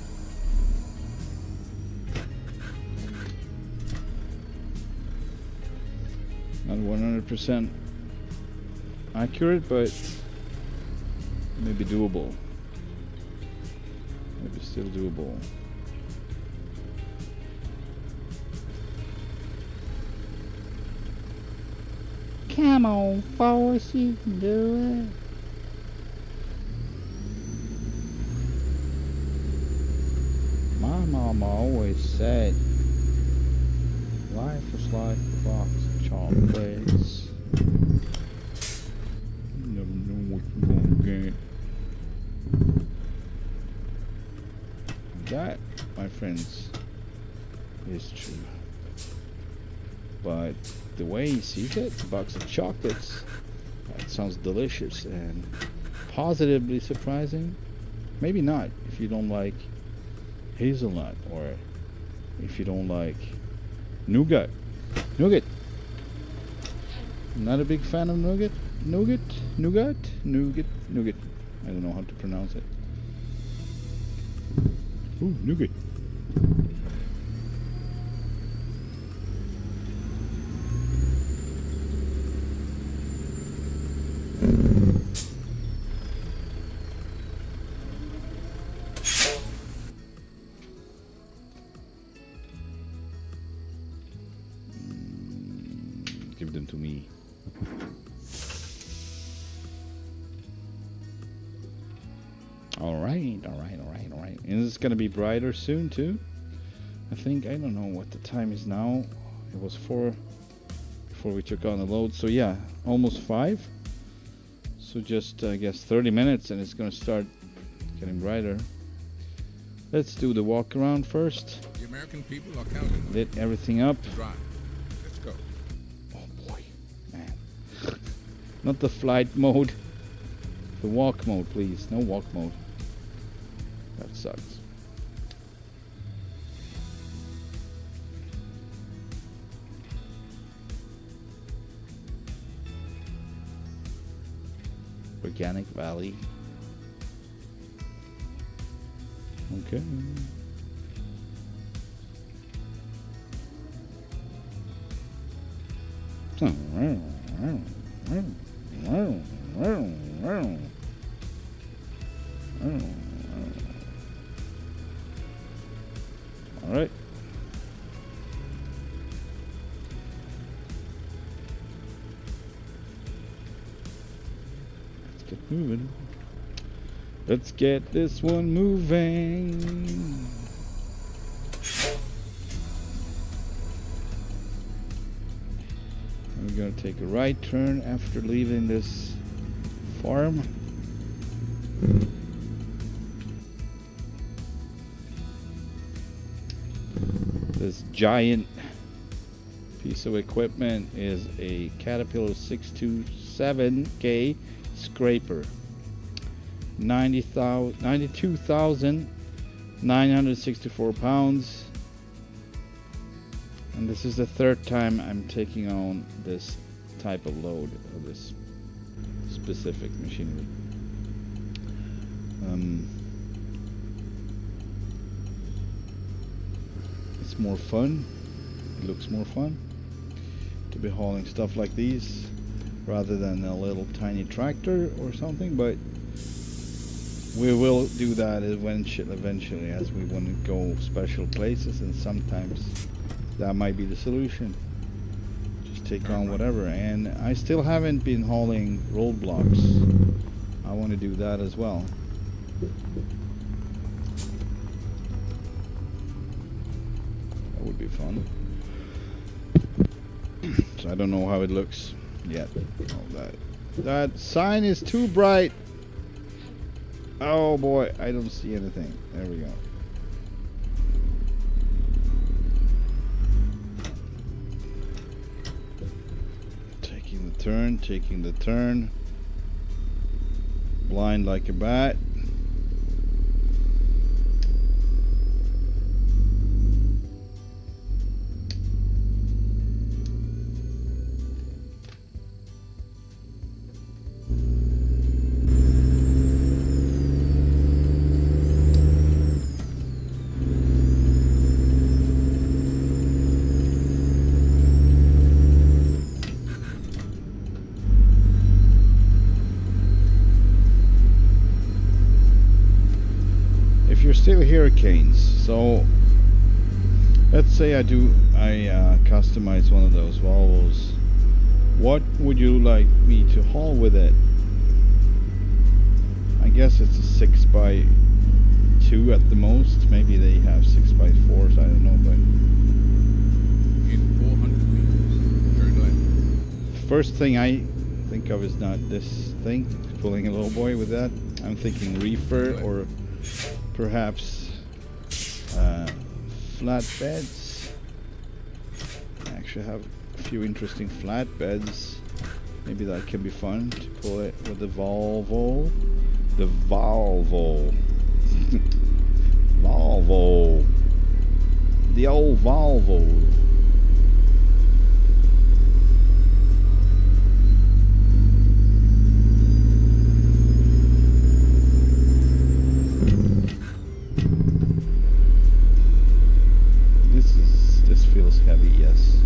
Not 100% accurate, but maybe doable. Maybe still doable. Come on, boys, you can do it. My mama always said, life is like a box of chocolates. You never know what you're gonna get. That, my friends, is true. But the way he sees it, a box of chocolates, that sounds delicious and positively surprising. Maybe not if you don't like hazelnut, or if you don't like nougat. Nougat. Not a big fan of nougat. Nougat. I don't know how to pronounce it. Ooh, nougat. Give them to me. All right. And it's gonna be brighter soon too. I think, I don't know what the time is now. It was 4 before we took on the load. So yeah, almost 5. So just I guess 30 minutes and it's gonna start getting brighter. Let's do the walk around first. The American people are counting on Lit everything up. you to drive. Let's go. Oh boy, man. Not the flight mode. The walk mode, please. No walk mode. That sucks. Organic Valley. Okay. All right. Let's get moving. Let's get this one moving. We're gonna take a right turn after leaving this farm. This giant piece of equipment is a Caterpillar 627K scraper. 92,964 pounds. And this is the third time I'm taking on this type of load of this specific machinery. It's more fun. It looks more fun to be hauling stuff like these rather than a little tiny tractor or something, but we will do that eventually as we want to go special places, and sometimes that might be the solution. Just take on whatever. And I still haven't been hauling roadblocks. I want to do that as well. That would be fun. So I don't know how it looks yet. Oh, that sign is too bright. Oh boy, I don't see anything. There we go. Taking the turn. Blind like a bat. Still hurricanes. So let's say I customize one of those Volvos. What would you like me to haul with it? I guess it's a 6x2 at the most. Maybe they have 6x4s, I don't know, but in 400 meters, turn left. First thing I think of is not this thing, pulling a lowboy with that. I'm thinking reefer or perhaps flatbeds. I actually have a few interesting flatbeds. Maybe that can be fun to pull it with the Volvo. The Volvo. Volvo. The old Volvo. This feels heavy, yes.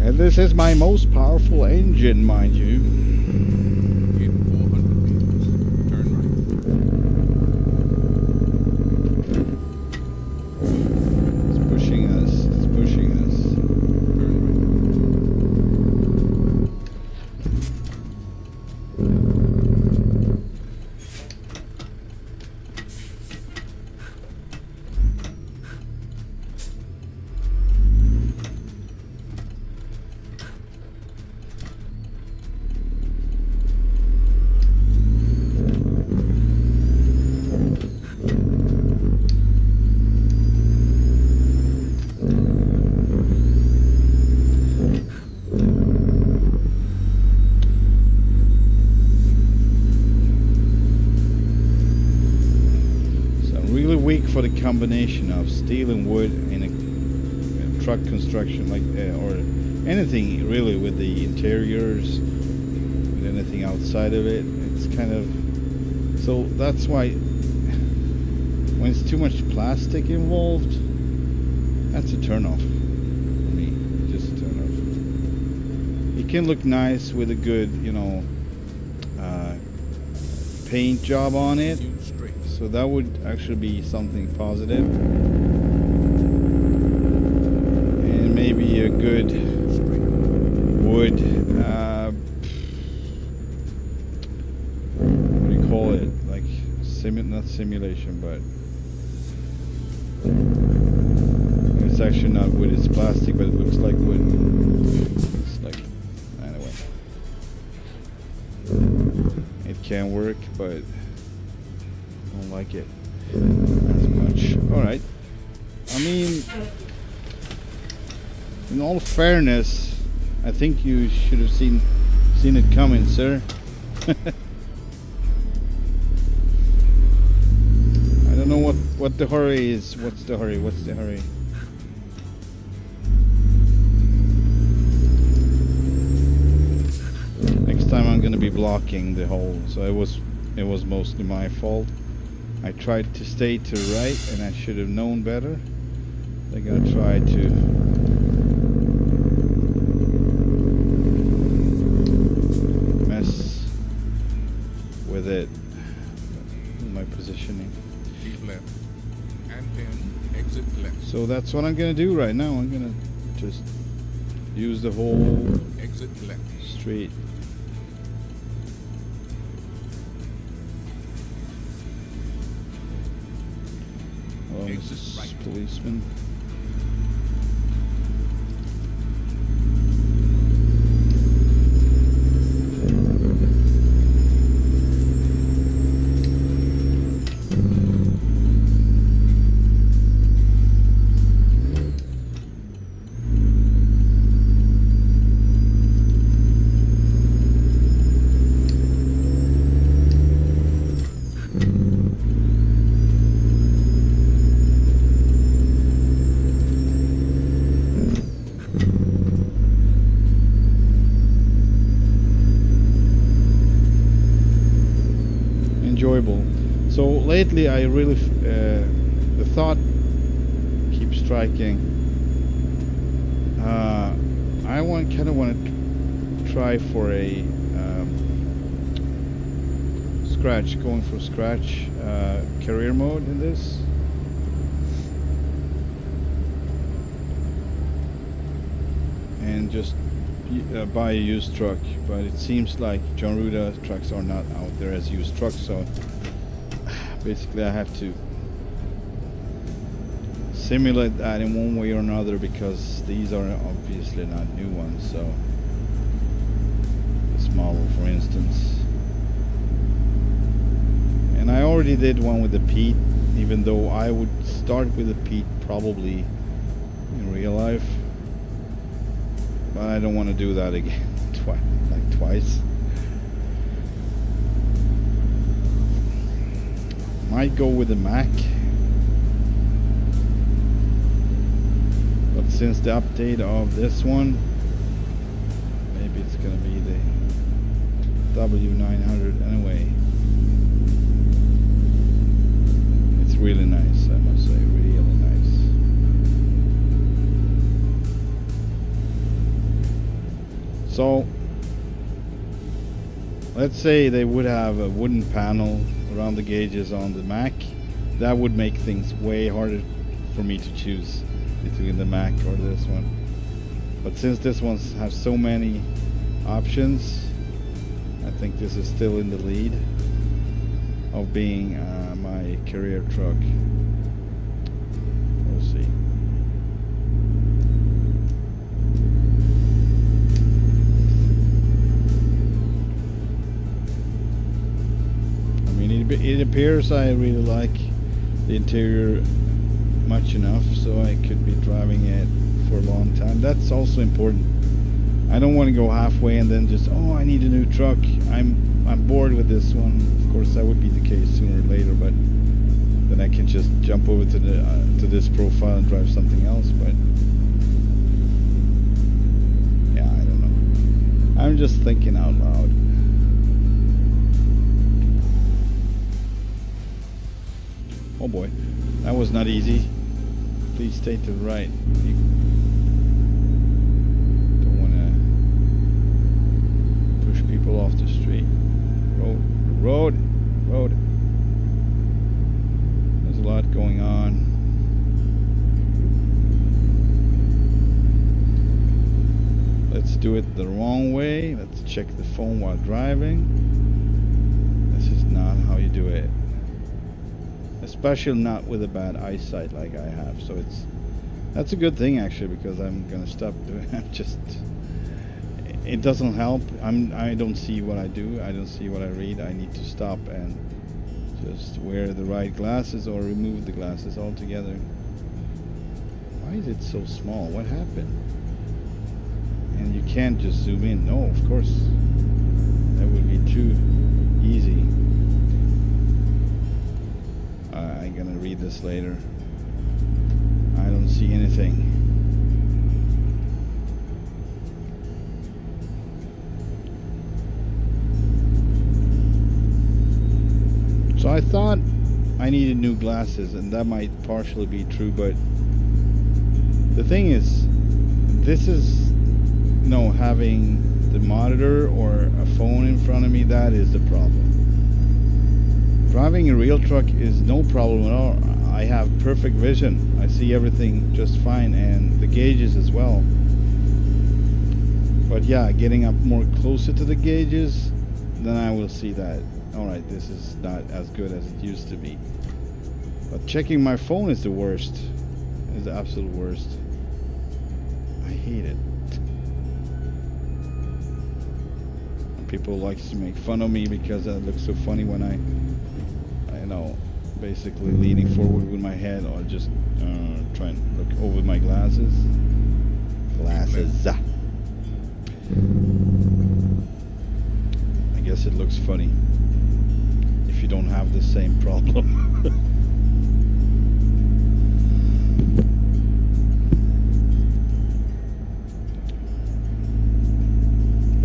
And this is my most powerful engine, mind you. In 400 meters, turn right. It's pushing us. It's pushing us. Turn what a combination of steel and wood in a truck construction, like or anything really, with the interiors, with anything outside of it. It's kind of, so that's why when it's too much plastic involved, that's a turn off for me. Just a turn off. It can look nice with a good, you know, paint job on it, so that would actually be something positive, and maybe a good wood, what do you call it, like not simulation, but it's actually not wood, it's plastic, but it looks like wood. It's like, anyway, it can work, but I don't like it as much. Alright, I mean, in all fairness, I think you should have seen it coming, sir. I don't know what the hurry is. What's the hurry? Next time I'm gonna be blocking the hole, so it was mostly my fault. I tried to stay to the right, and I should have known better. They're gonna try to mess with it. My positioning. Keep left, and then exit left. So that's what I'm gonna do right now. I'm gonna just use the whole Exit left. street. Oh, Exit this is right. policeman. So lately I really, the thought keeps striking. I kind of want to try for a going for scratch career mode in this. And just buy a used truck, but it seems like Jon Rudas trucks are not out there as used trucks, so basically I have to simulate that in one way or another, because these are obviously not new ones. So this model, for instance, and I already did one with the Pete, even though I would start with the Pete probably in real life, but I don't want to do that again twice. Might go with the Mac, but since the update of this one, maybe it's gonna be the W900 anyway. It's really nice, I must say, really nice. So let's say they would have a wooden panel around the gauges on the Mac. That would make things way harder for me to choose between the Mac or this one. But since this one has so many options, I think this is still in the lead of being my career truck. We'll see. It appears I really like the interior much enough so I could be driving it for a long time. That's also important. I don't want to go halfway and then just, oh, I need a new truck. I'm bored with this one. Of course, that would be the case sooner or later, but then I can just jump over to the to this profile and drive something else. But yeah, I don't know. I'm just thinking out loud. Oh boy, that was not easy. Please stay to the right. You don't want to push people off the street. Road. There's a lot going on. Let's do it the wrong way. Let's check the phone while driving. This is not how you do it. Especially not with a bad eyesight like I have. So that's a good thing actually, because I'm gonna stop doing it. It doesn't help. I don't see what I do. I don't see what I read. I need to stop and just wear the right glasses or remove the glasses altogether. Why is it so small? What happened? And you can't just zoom in. No, of course. That would be too easy. I'm gonna read this later. I don't see anything. So I thought I needed new glasses, and that might partially be true, but the thing is, this is, you know, having the monitor or a phone in front of me, that is the problem. Driving a real truck is no problem at all. I have perfect vision. I see everything just fine, and the gauges as well. But yeah, getting up more closer to the gauges, then I will see that, alright, this is not as good as it used to be. But checking my phone is the worst. Is the absolute worst. I hate it. People like to make fun of me because I look so funny when I know, basically leaning forward with my head, or just try and look over my glasses. I guess it looks funny if you don't have the same problem.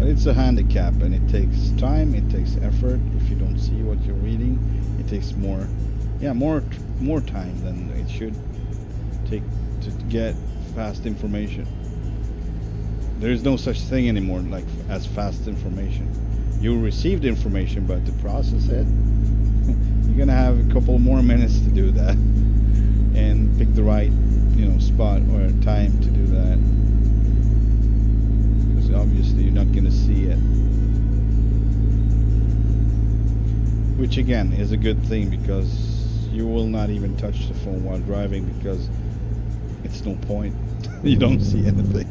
It's a handicap, and it takes time, it takes effort. If you don't see what you're reading, it takes more time than it should take to get fast information. There is no such thing anymore like as fast information. You receive the information, but to process it, you're gonna have a couple more minutes to do that, and pick the right, spot or time to do that. Obviously you're not going to see it, which again is a good thing, because you will not even touch the phone while driving, because it's no point. You don't see anything.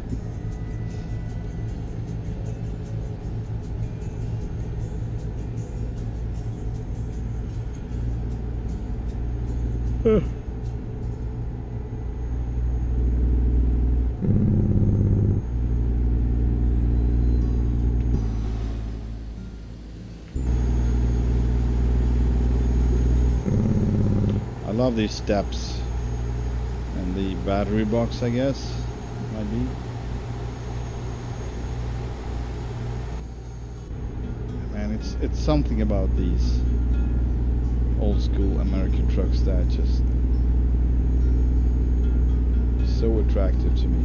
I love these steps and the battery box, I guess might be. Man, it's something about these old school American trucks that just is so attractive to me.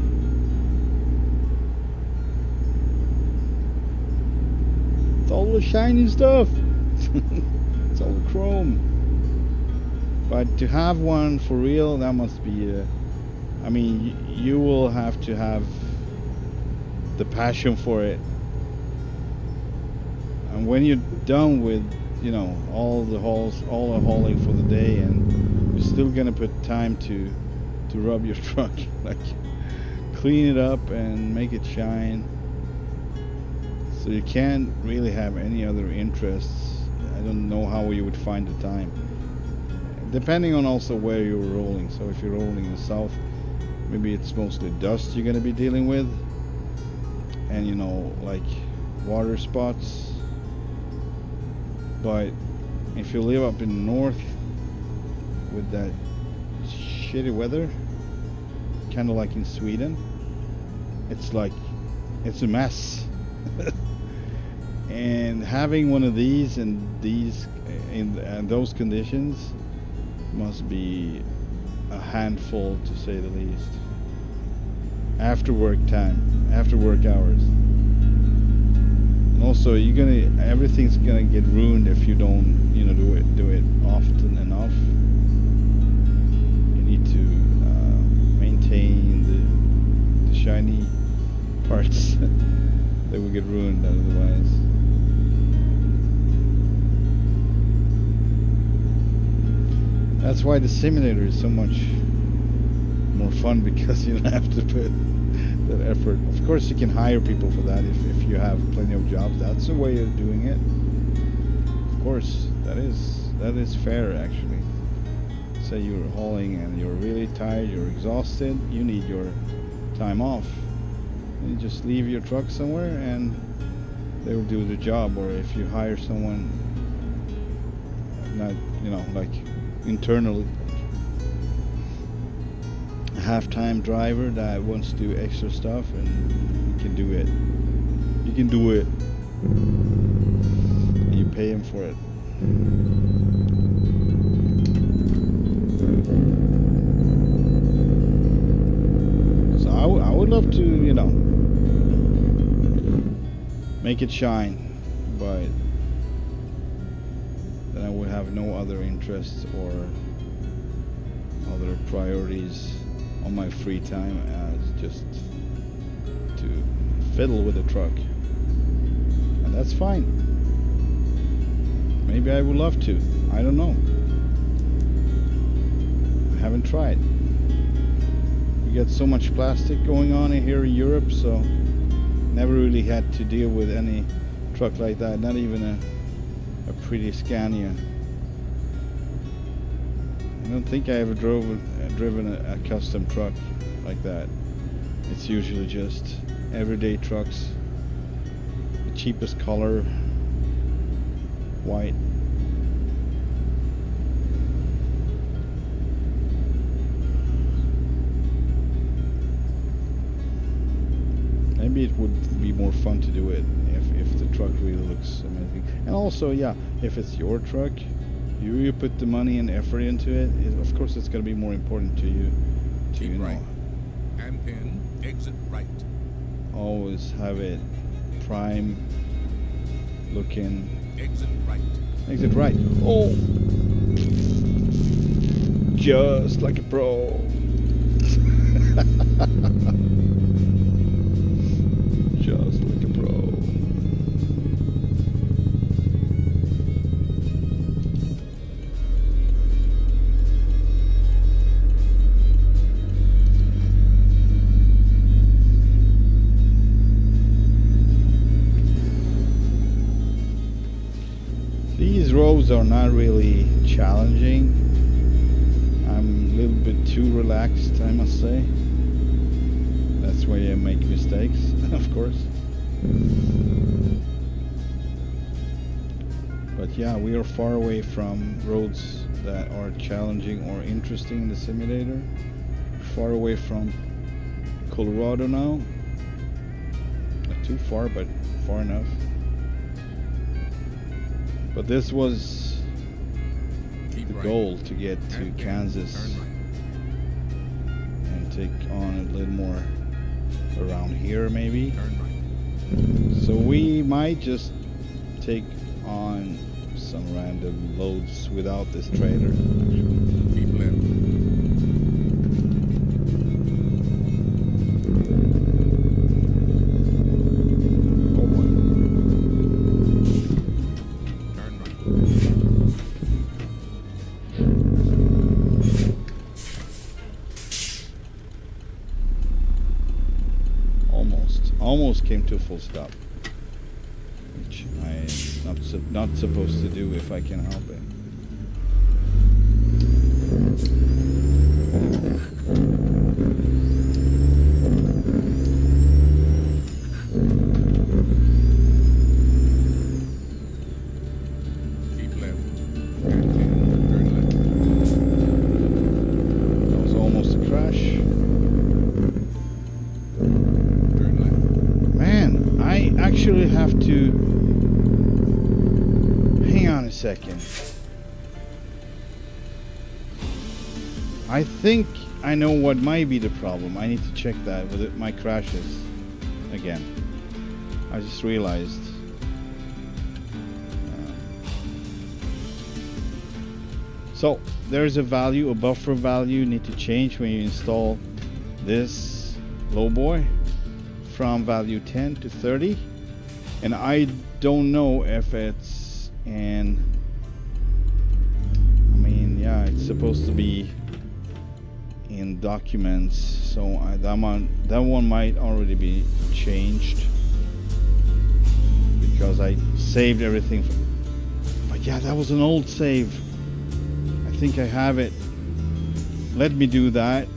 It's all the shiny stuff. It's all the chrome. But to have one for real, that must be I mean, you will have to have the passion for it. And when you're done with, all the hauling for the day, and you're still gonna put time to rub your truck, like clean it up and make it shine. So you can't really have any other interests. I don't know how you would find the time. Depending on also where you're rolling. So if you're rolling in the south, maybe it's mostly dust you're going to be dealing with, and like water spots. But if you live up in the north, with that shitty weather, kind of like in Sweden. It's like, it's a mess. And having one of these in those conditions must be a handful, to say the least. After work time, after work hours. And also, everything's gonna get ruined if you don't, do it often enough. You need to maintain the shiny parts. They will get ruined otherwise. That's why the simulator is so much more fun, because you don't have to put that effort. Of course, you can hire people for that if you have plenty of jobs. That's a way of doing it. Of course, that is fair, actually. Say you're hauling and you're really tired, you're exhausted, you need your time off. You just leave your truck somewhere and they will do the job. Or if you hire someone, not, like internally, a half-time driver that wants to do extra stuff, and you can do it. You can do it. And you pay him for it. So I would love to, make it shine, but then I would have no other interests or other priorities on my free time as just to fiddle with the truck. And that's fine. Maybe I would love to. I don't know. I haven't tried. We got so much plastic going on here in Europe, so never really had to deal with any truck like that, not even a pretty Scania. I don't think I ever driven a custom truck like that. It's usually just everyday trucks, the cheapest color, white. Maybe it would be more fun to do it if the truck really looks amazing. And also, yeah, if it's your truck, you put the money and effort into it, of course it's going to be more important to you to, Keep right. And then exit right. always have it prime looking. Exit right. Exit right. Oh! Just like a pro. Just like a pro. These roads are not really challenging. I'm a little bit too relaxed, I must say. That's why I make mistakes, of course. But yeah, we are far away from roads that are challenging or interesting in the simulator. Far away from Colorado now. Not too far, but far enough. But this was the goal, to get to Kansas and take on a little more around here maybe. So we might just take on some random loads without this trailer, actually. Keep left. Almost came to a full stop, which I'm not supposed to do if I can help it. Keep left. And then turn left. I think I know what might be the problem. I need to check that with my crashes again. I just realized. So there's a value, a buffer value you need to change when you install this lowboy from value 10 to 30. And I don't know if it's in, I mean, yeah, it's supposed to be in documents, so that one might already be changed because I saved everything. But yeah, that was an old save. I think I have it. Let me do that.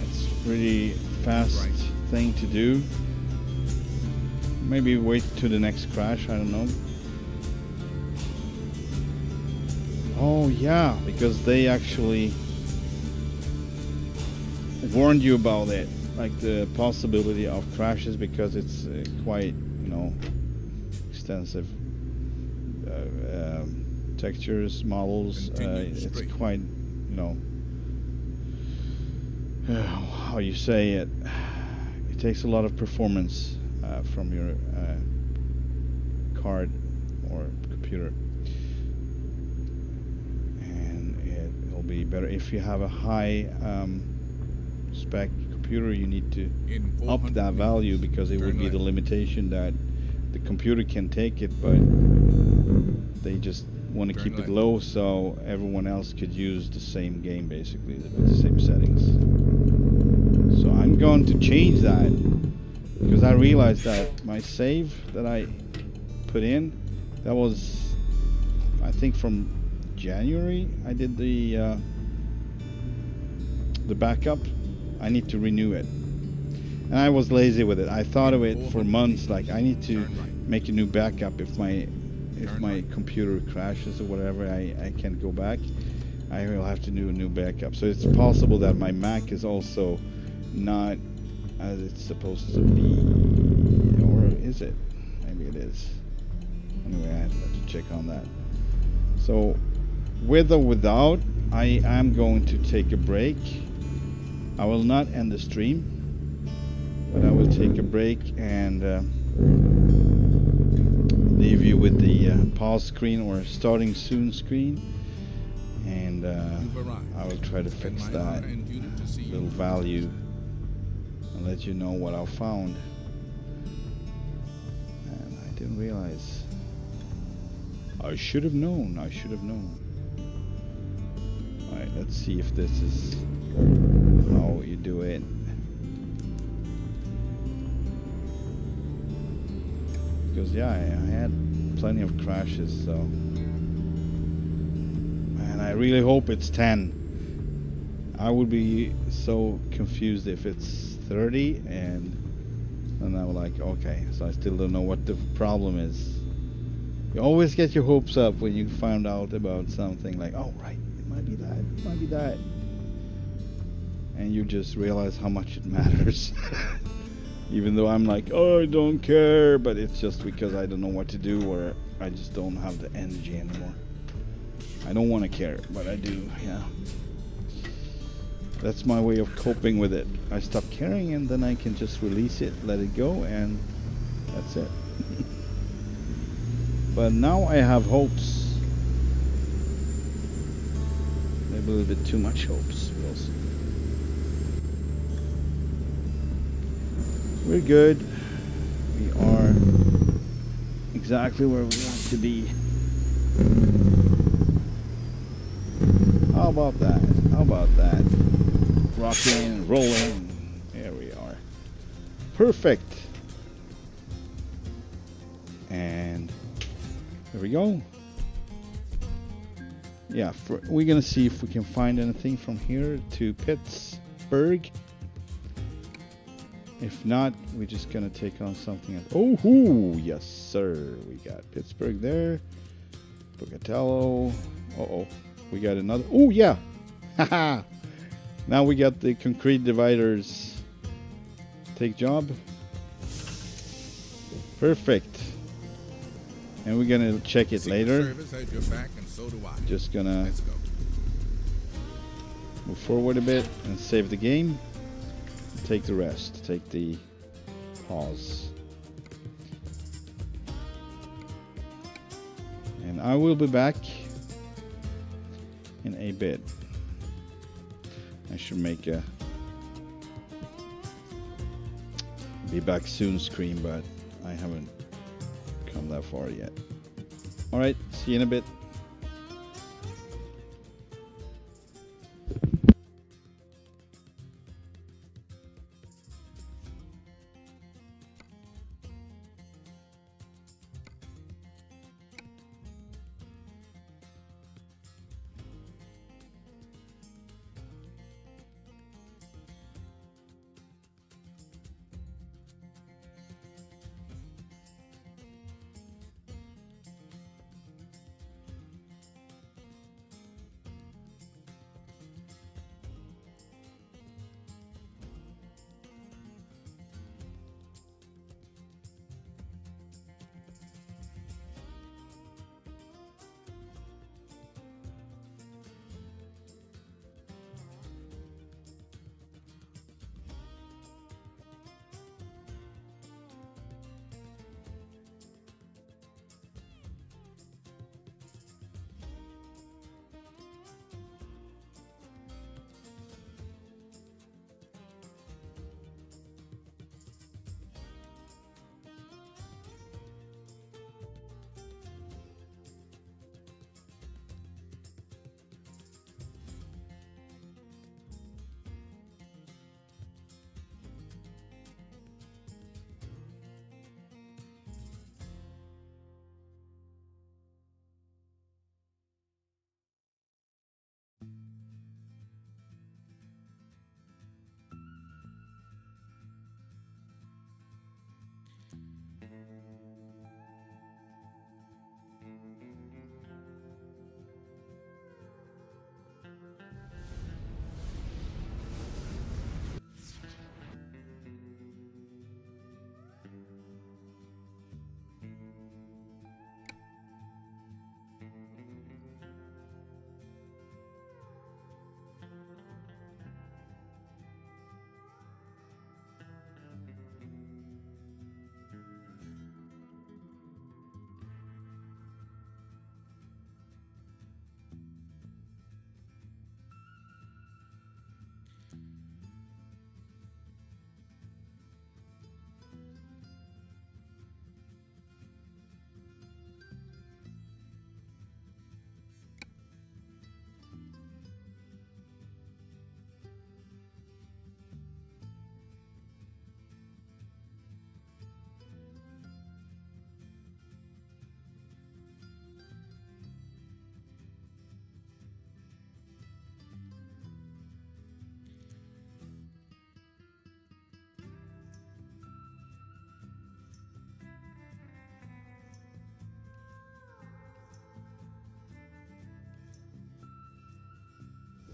It's really fast thing to do. Maybe wait to the next crash, I don't know. Oh yeah, because they actually warned you about it, like the possibility of crashes, because it's quite, you know, extensive textures, models. It's quite, you know, how you say it. It takes a lot of performance from your card or computer, and it'll be better if you have a high spec computer. You need to up that value because it would be the limitation that the computer can take it, but they just want to keep it low so everyone else could use the same game, basically with the same settings. So I'm going to change that because I realized that my save that I put in, that was, I think, from January. I did the backup. I need to renew it, and I was lazy with it. I thought of it for months, like I need to make a new backup if my computer crashes or whatever. I can't go back. I will have to do a new backup. So it's possible that my Mac is also not as it's supposed to be, or is it? Maybe it is. Anyway, I have to check on that. So with or without, I am going to take a break. I will not end the stream, but I will take a break and leave you with the pause screen or starting soon screen, and I will try to fix that little value and let you know what I found. And I didn't realize. I should have known. I should have known. Alright, let's see if this is how you do it. Because yeah, I had plenty of crashes, so, and I really hope it's 10. I would be so confused if it's 30, and I'm like, okay, so I still don't know what the problem is. You always get your hopes up when you find out about something, like, oh right, it might be that, it might be that, and you just realize how much it matters. Even though I'm like, oh, I don't care, but it's just because I don't know what to do, or I just don't have the energy anymore. I don't want to care, but I do, yeah. That's my way of coping with it. I stop caring, and then I can just release it, let it go, and that's it. But now I have hopes. Maybe a little bit too much hopes. We'll see. We're good. We are exactly where we want to be. How about that? How about that? Rocking and rolling. There we are. Perfect. And there we go. Yeah, we're gonna see if we can find anything from here to Pittsburgh. If not, we're just gonna take on something else. Oh, yes, sir. We got Pittsburgh there. Pocatello. Uh-oh. We got another. Oh, yeah. Haha. Now we got the concrete dividers. Take job. Perfect. And we're gonna check it later. Just gonna Move forward a bit and save the game. Take the rest. Take the pause. And I will be back in a bit. I should make a be back soon screen, but I haven't come that far yet. Alright, see you in a bit.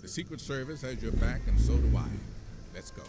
The Secret Service has your back, and so do I. Let's go.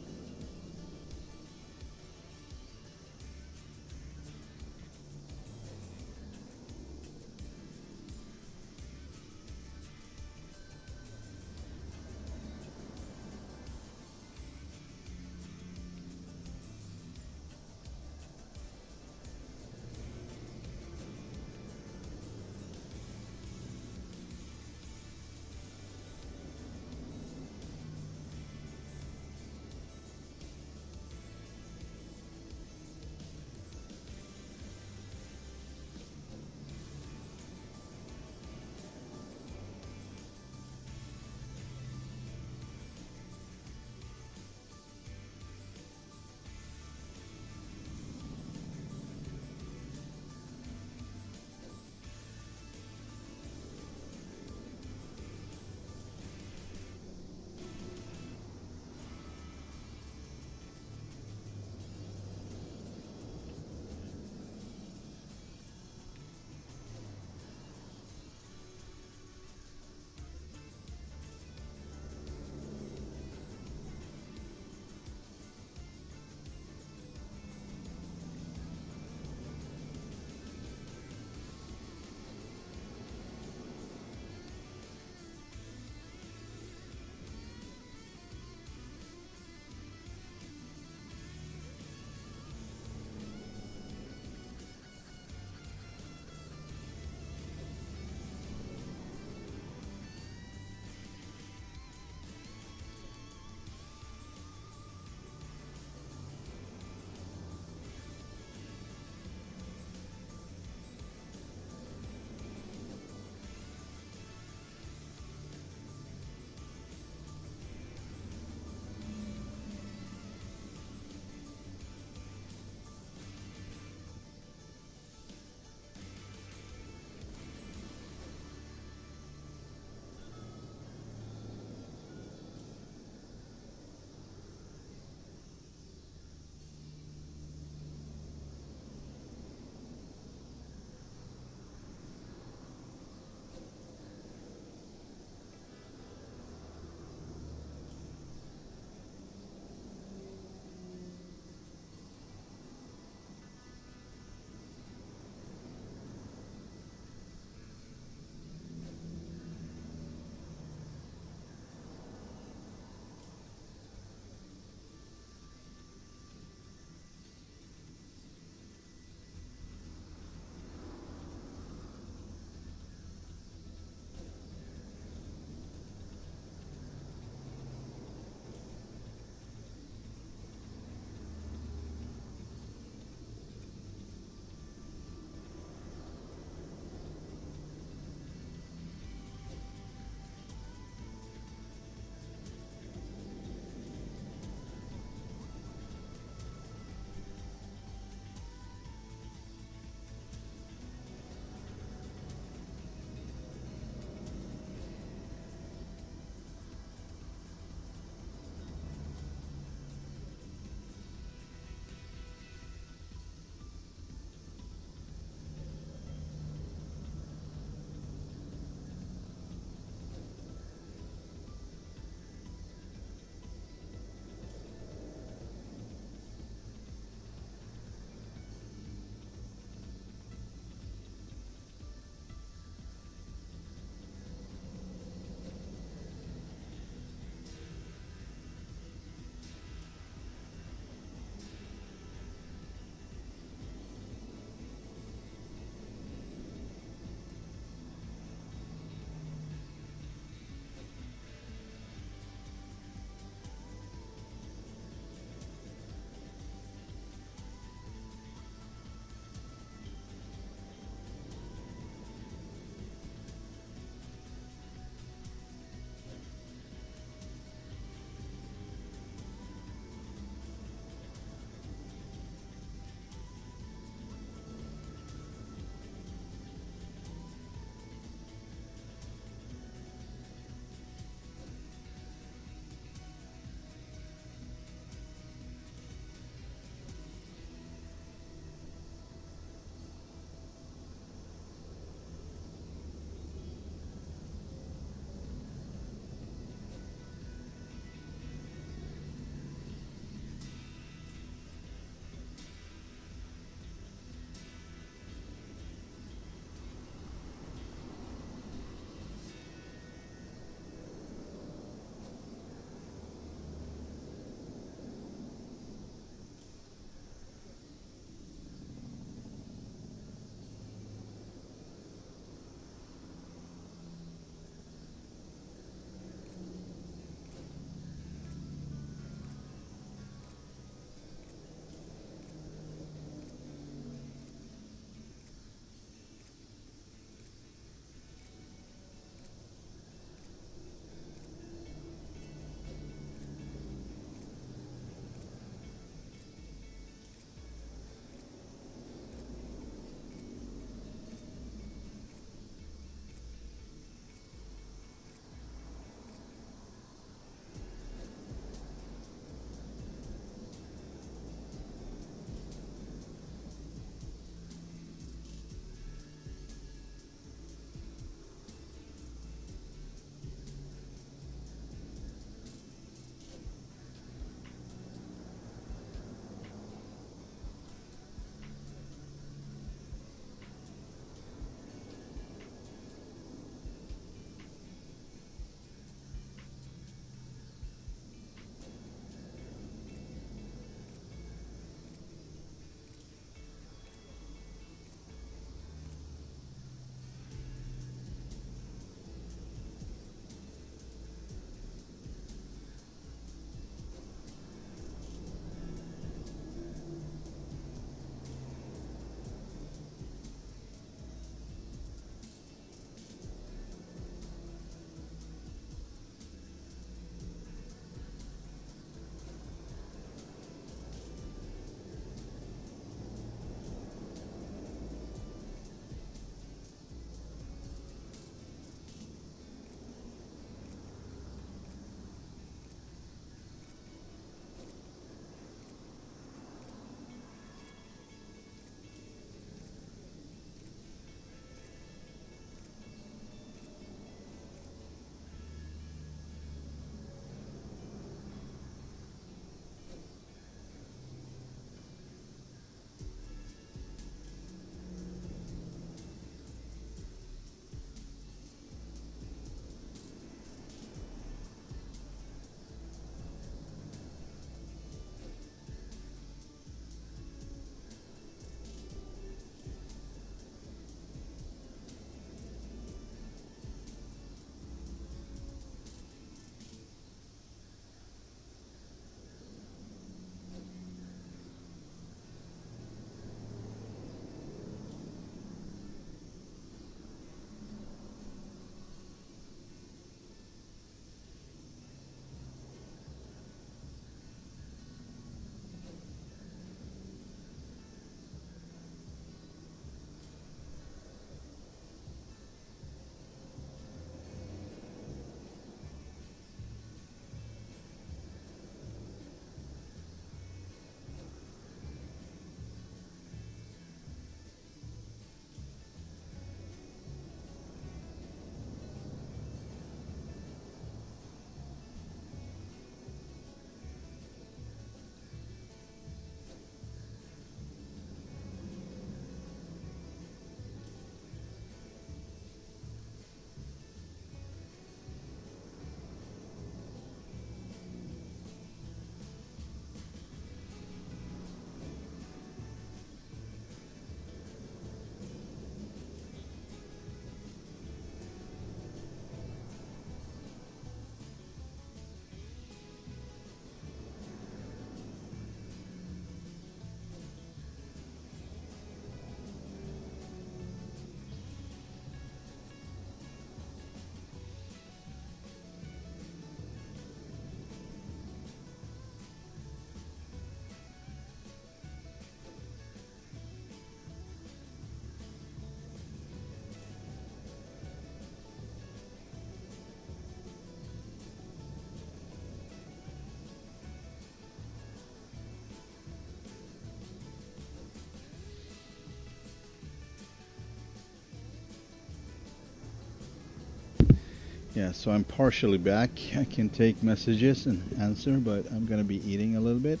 Yeah, so I'm partially back. I can take messages and answer, but I'm gonna be eating a little bit.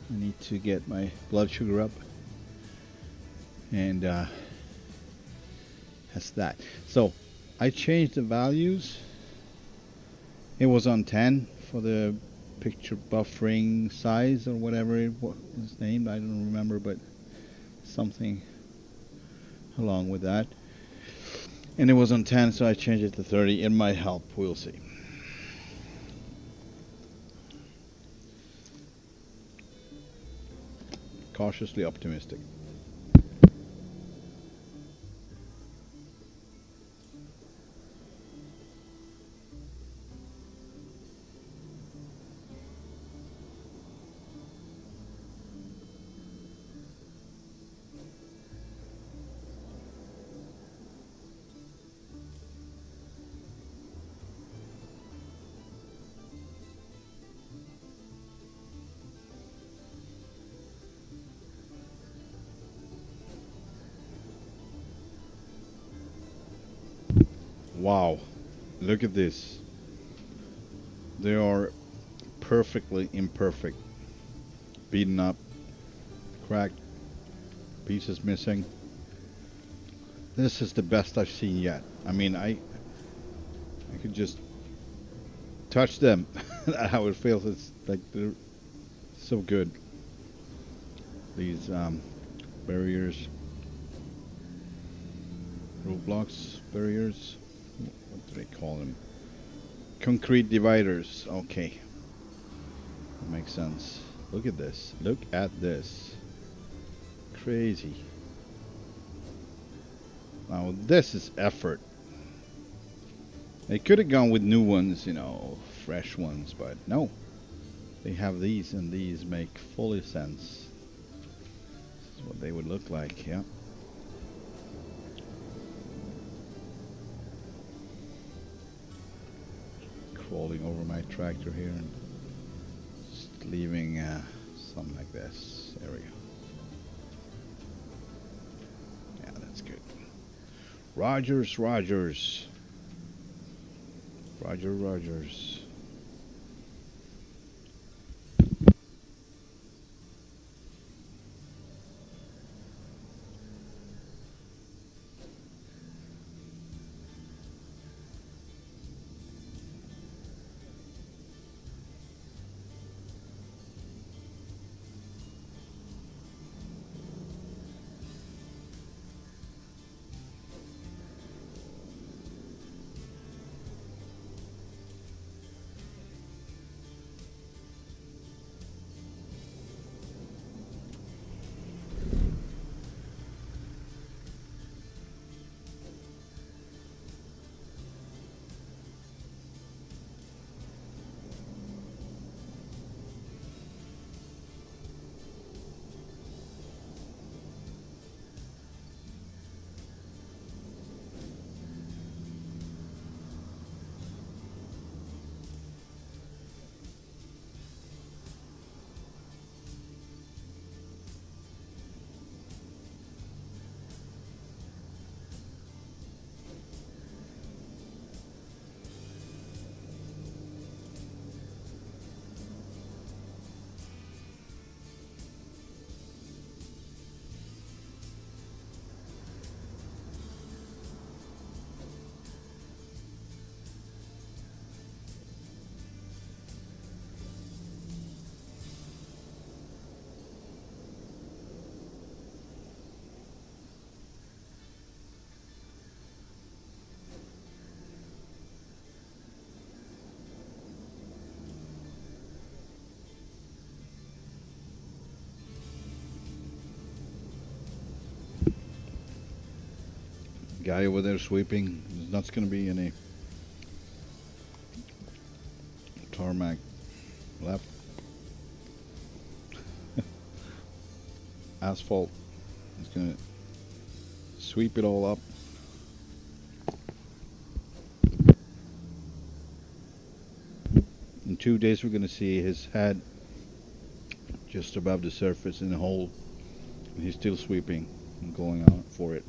I need to get my blood sugar up, and that's that. So I changed the values. It was on 10 for the picture buffering size or whatever it was named. I don't remember, but something along with that. And it was on 10, so I changed it to 30. It might help. We'll see. Cautiously optimistic. Wow, look at this. They are perfectly imperfect. Beaten up, cracked, pieces missing. This is the best I've seen yet. I mean, I could just touch them. How it feels. It's like they're so good. These barriers, roadblocks, barriers. What do they call them? Concrete dividers. Okay, that makes sense. Look at this. Look at this. Crazy. Now this is effort. They could have gone with new ones, you know, fresh ones, but no. They have these, and these make fully sense. This is what they would look like, yeah. Crawling over my tractor here and just leaving something like this. There we go. Yeah, that's good. Rogers. Rogers. Guy over there sweeping. There's not going to be any tarmac left. Asphalt. He's going to sweep it all up. In 2 days we're going to see his head just above the surface in a hole. And he's still sweeping and going out for it.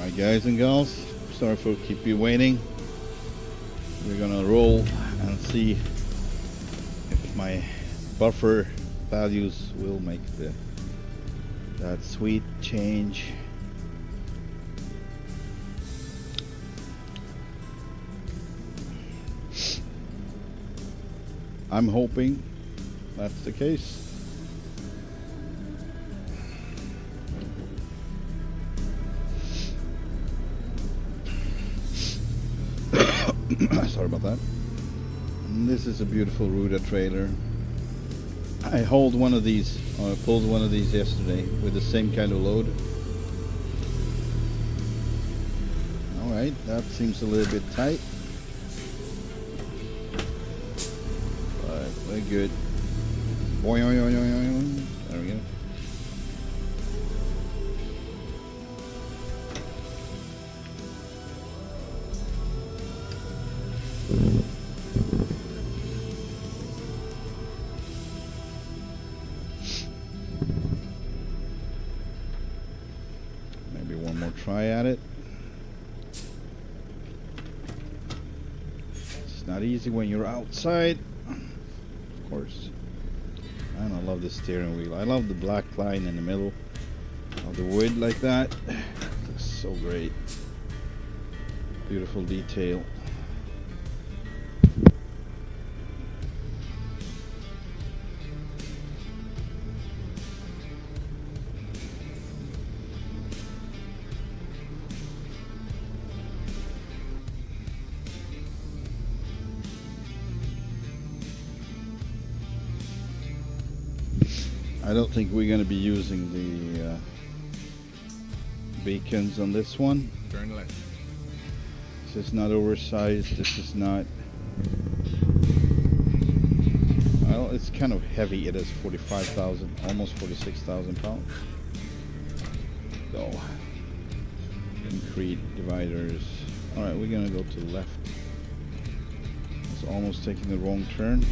Alright guys and gals, sorry for keep you waiting. We're gonna roll and see if my buffer values will make that sweet change. I'm hoping that's the case. Sorry about that. And this is a beautiful Ruda trailer. I hauled one of these, or pulled one of these yesterday with the same kind of load. Alright, that seems a little bit tight. But we're good. Boing, boing, boing, boing, boing. There we go. Maybe one more try at it. It's not easy when you're outside, of course. And I love the steering wheel. I love the black line in the middle of the wood like that. It looks so great. Beautiful detail. I don't think we're going to be using the beacons on this one. Turn left. This is not oversized. This is not... Well, it's kind of heavy. It is 45,000, almost 46,000 pounds. So, concrete dividers. Alright, we're going to go to the left. It's almost taking the wrong turn.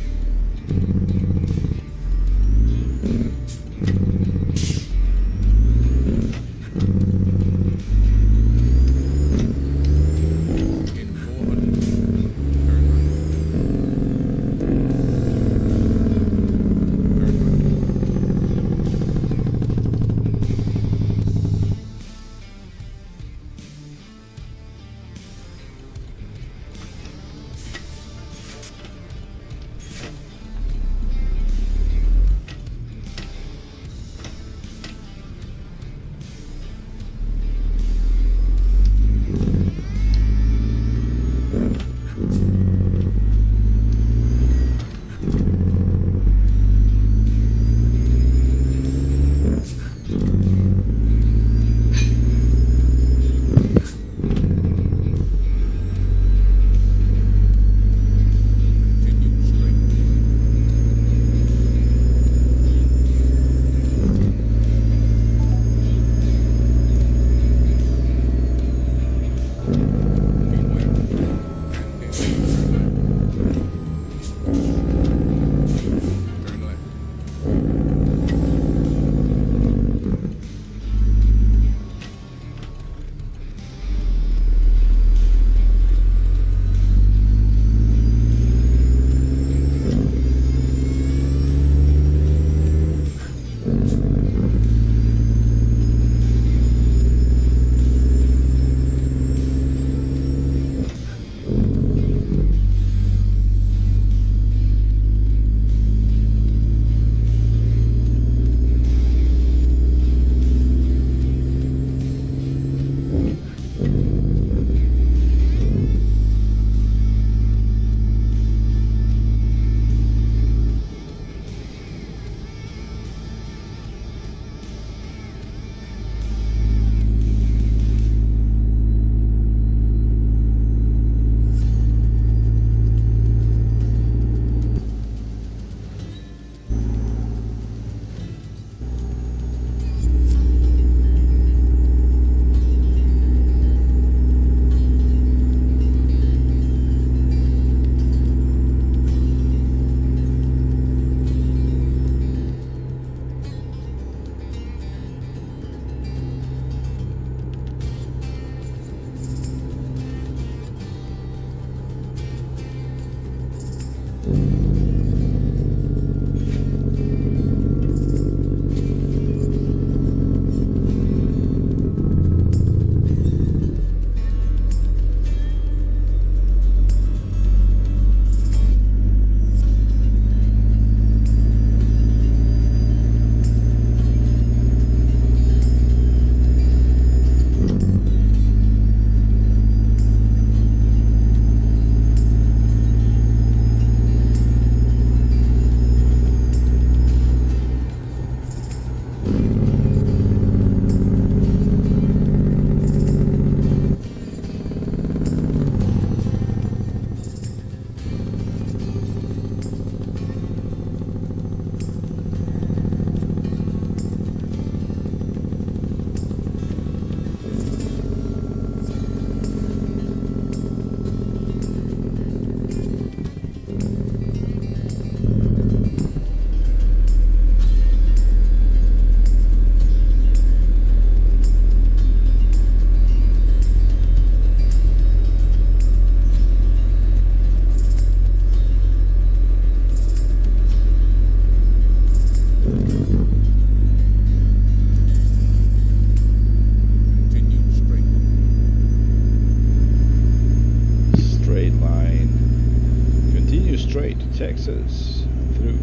Texas through.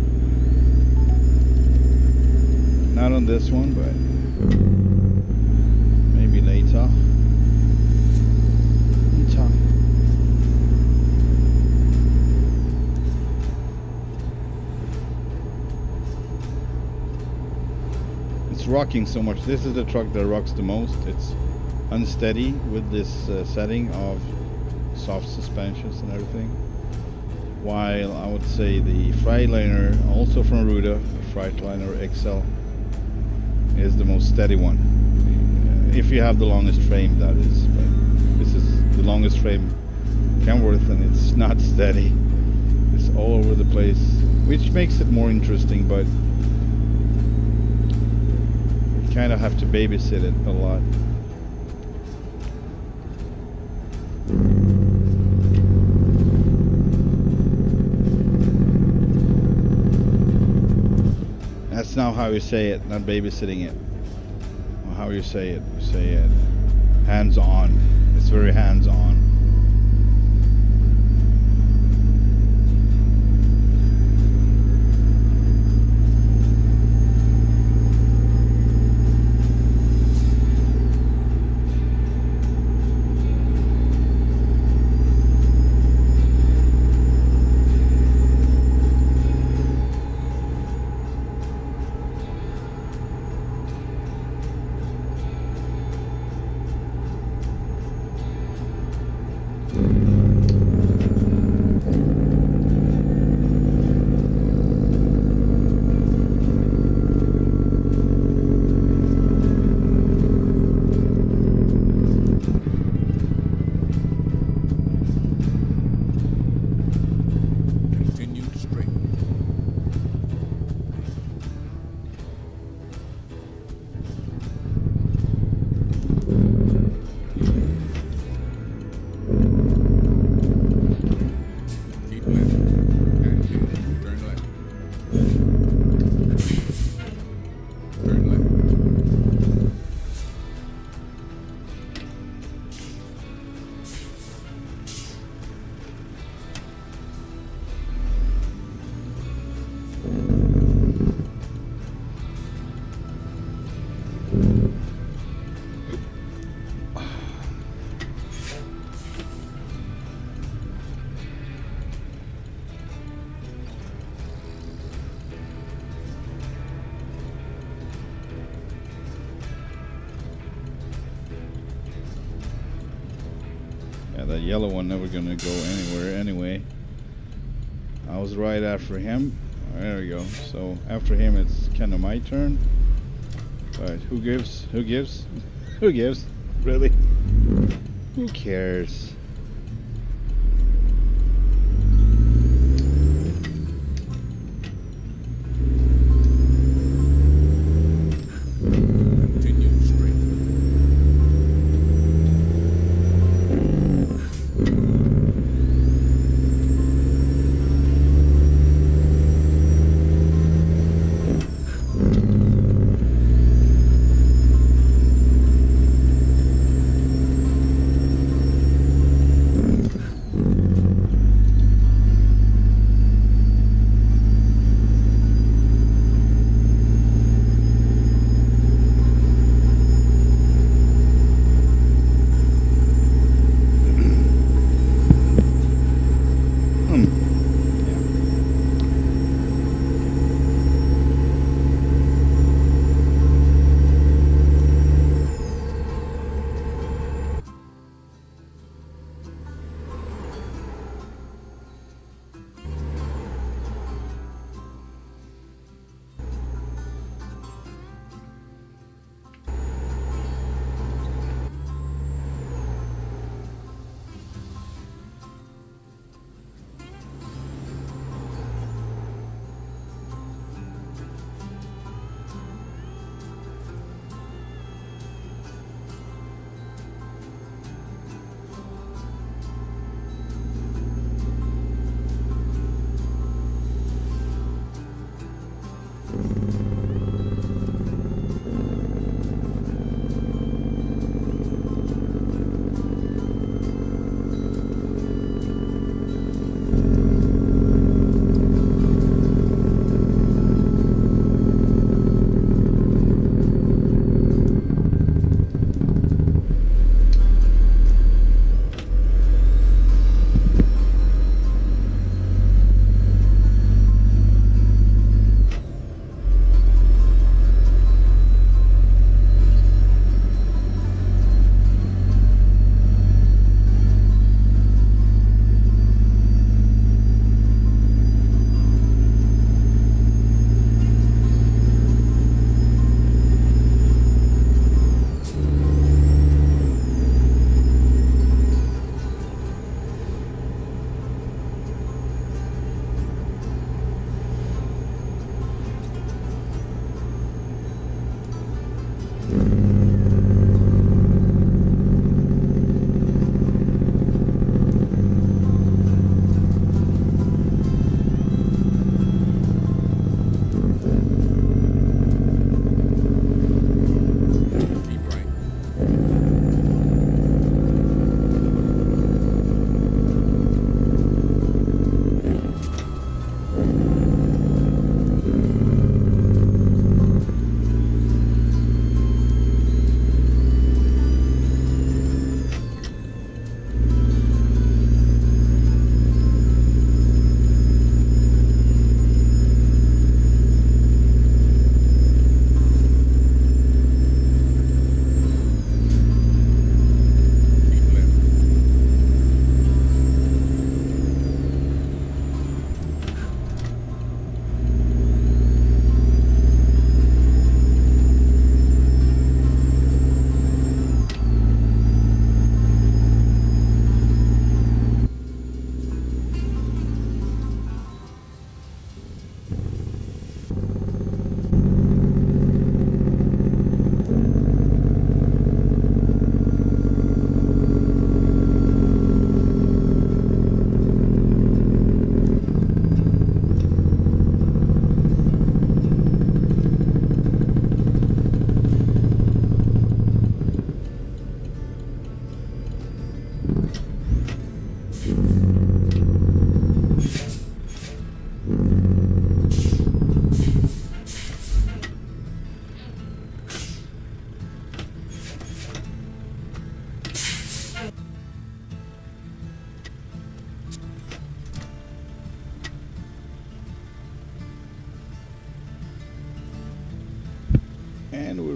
Not on this one, but maybe later. It's rocking so much. This is the truck that rocks the most. It's unsteady with this setting of soft suspensions and everything. While I would say the Freightliner, also from Ruda, Freightliner XL, is the most steady one. If you have the longest frame, that is. But this is the longest frame Kenworth, and it's not steady. It's all over the place, which makes it more interesting, but you kind of have to babysit it a lot. That's now how you say it, not babysitting it. Or how you say it. You say it hands-on. It's very hands-on. That yellow one never gonna go anywhere anyway. I was right after him. There we go. So after him it's kind of my turn. But who gives? Who gives? Who gives? Really? Who cares?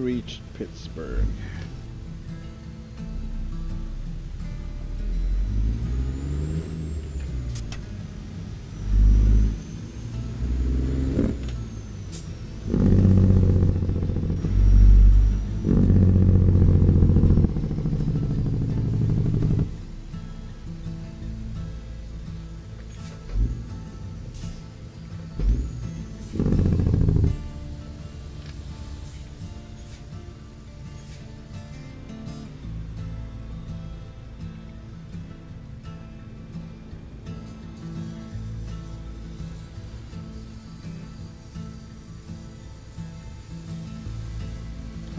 reached Pittsburgh.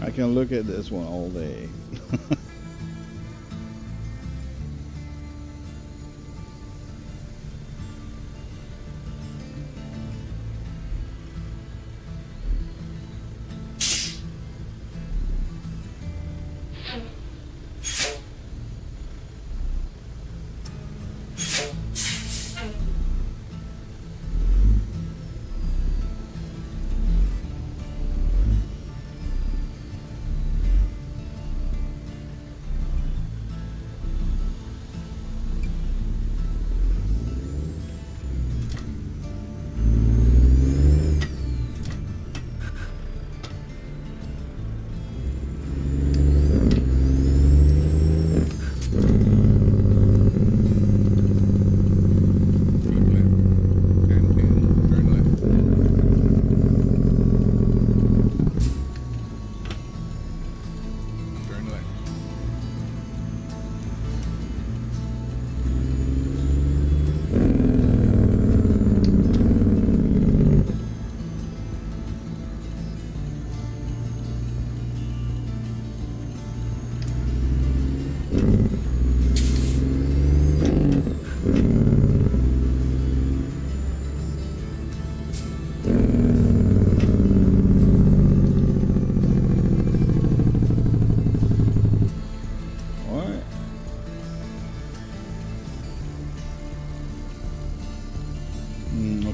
I can look at this one all day.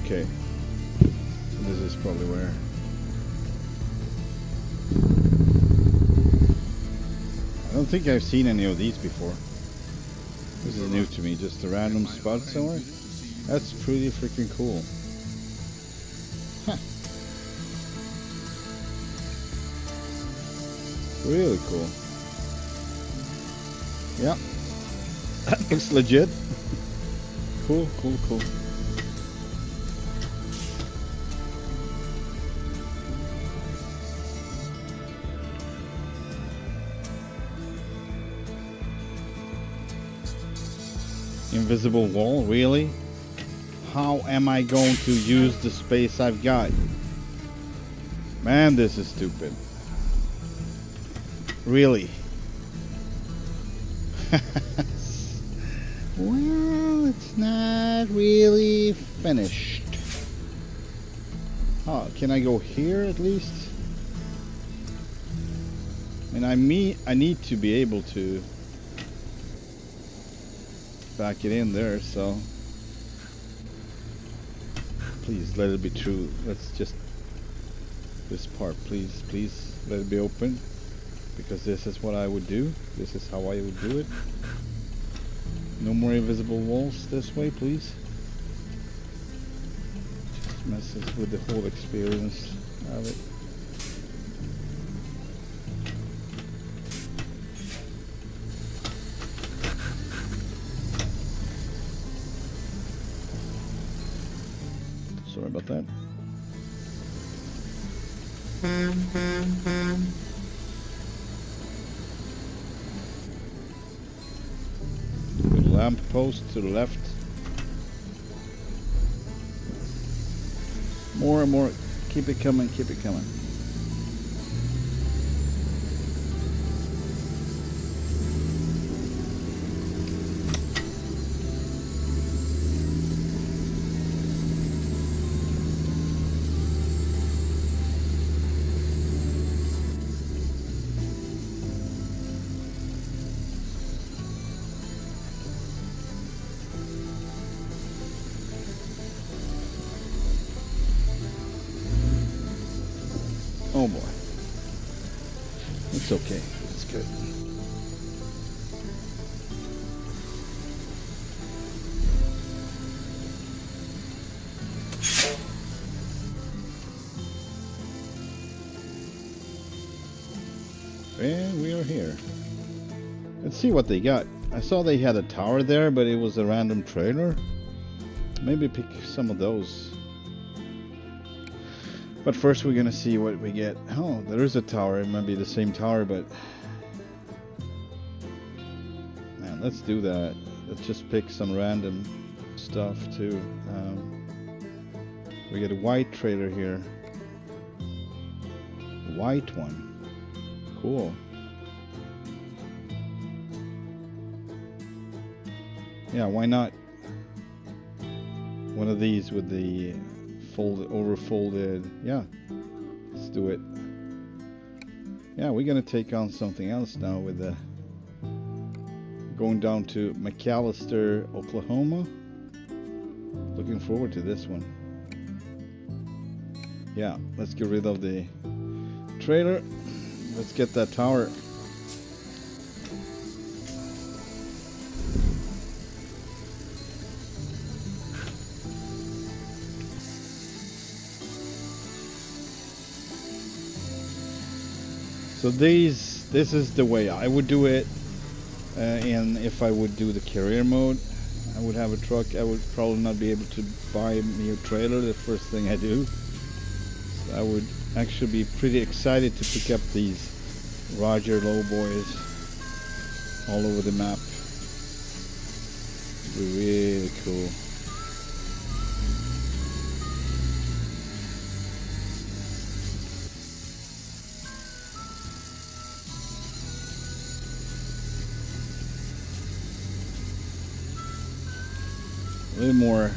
Okay, this is probably where. I don't think I've seen any of these before. This is new to me, just a random spot somewhere. That's pretty freaking cool. Huh. Really cool. Yeah, that looks legit. Cool, cool, cool. Invisible wall, really? How am I going to use the space I've got? Man, this is stupid. Really? Well, it's not really finished. Oh, can I go here at least? And I need to be able to back it in there, so please let it be true. Let's just this part, please let it be open, because this is what I would do. This is how I would do it. No more invisible walls this way, please. Just messes with the whole experience of it. Sorry about that. Good lamp post to the left. More and more. Keep it coming, keep it coming. Oh boy. It's okay. It's good. And we are here. Let's see what they got. I saw they had a tower there, but it was a random trailer. Maybe pick some of those. But first we're gonna see what we get. Oh, there is a tower. It might be the same tower, but man, let's do that. Let's just pick some random stuff too. We get a white trailer here. White one. Cool. Yeah, why not? One of these with the overfolded. Yeah, let's do it. Yeah, we're gonna take on something else now with the going down to McAllister, Oklahoma. Looking forward to this one. Yeah, let's get rid of the trailer. Let's get that tower. So this is the way I would do it, and if I would do the carrier mode, I would have a truck. I would probably not be able to buy me a trailer the first thing I do. So I would actually be pretty excited to pick up these Roger lowboys all over the map. It'd be really cool. A little more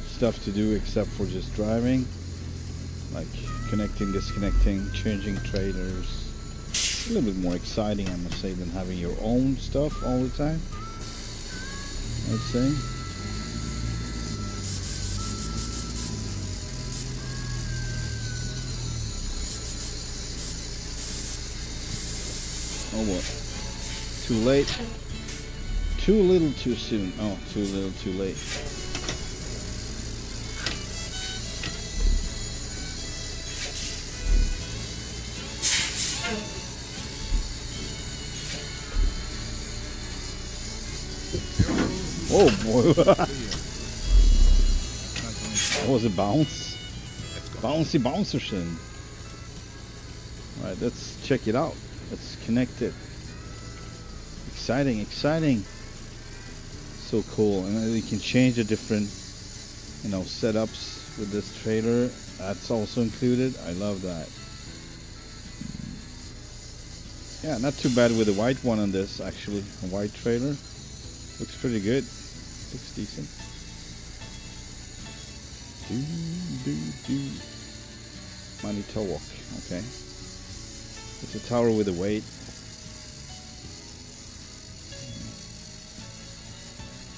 stuff to do except for just driving, like connecting, disconnecting, changing trailers. It's a little bit more exciting, I must say, than having your own stuff all the time, I'd say. Oh what? Too late. Too little too soon. Oh, too little too late. Oh boy. That was a bounce. Bouncy bouncerson. Alright, let's check it out. Let's connect it. Exciting, exciting. So cool. And you can change the different, you know, setups with this trailer. That's also included. I love that. Yeah, not too bad with the white one on this, actually. A white trailer. Looks pretty good. Looks decent. Manitowoc. Okay. It's a tower with a weight.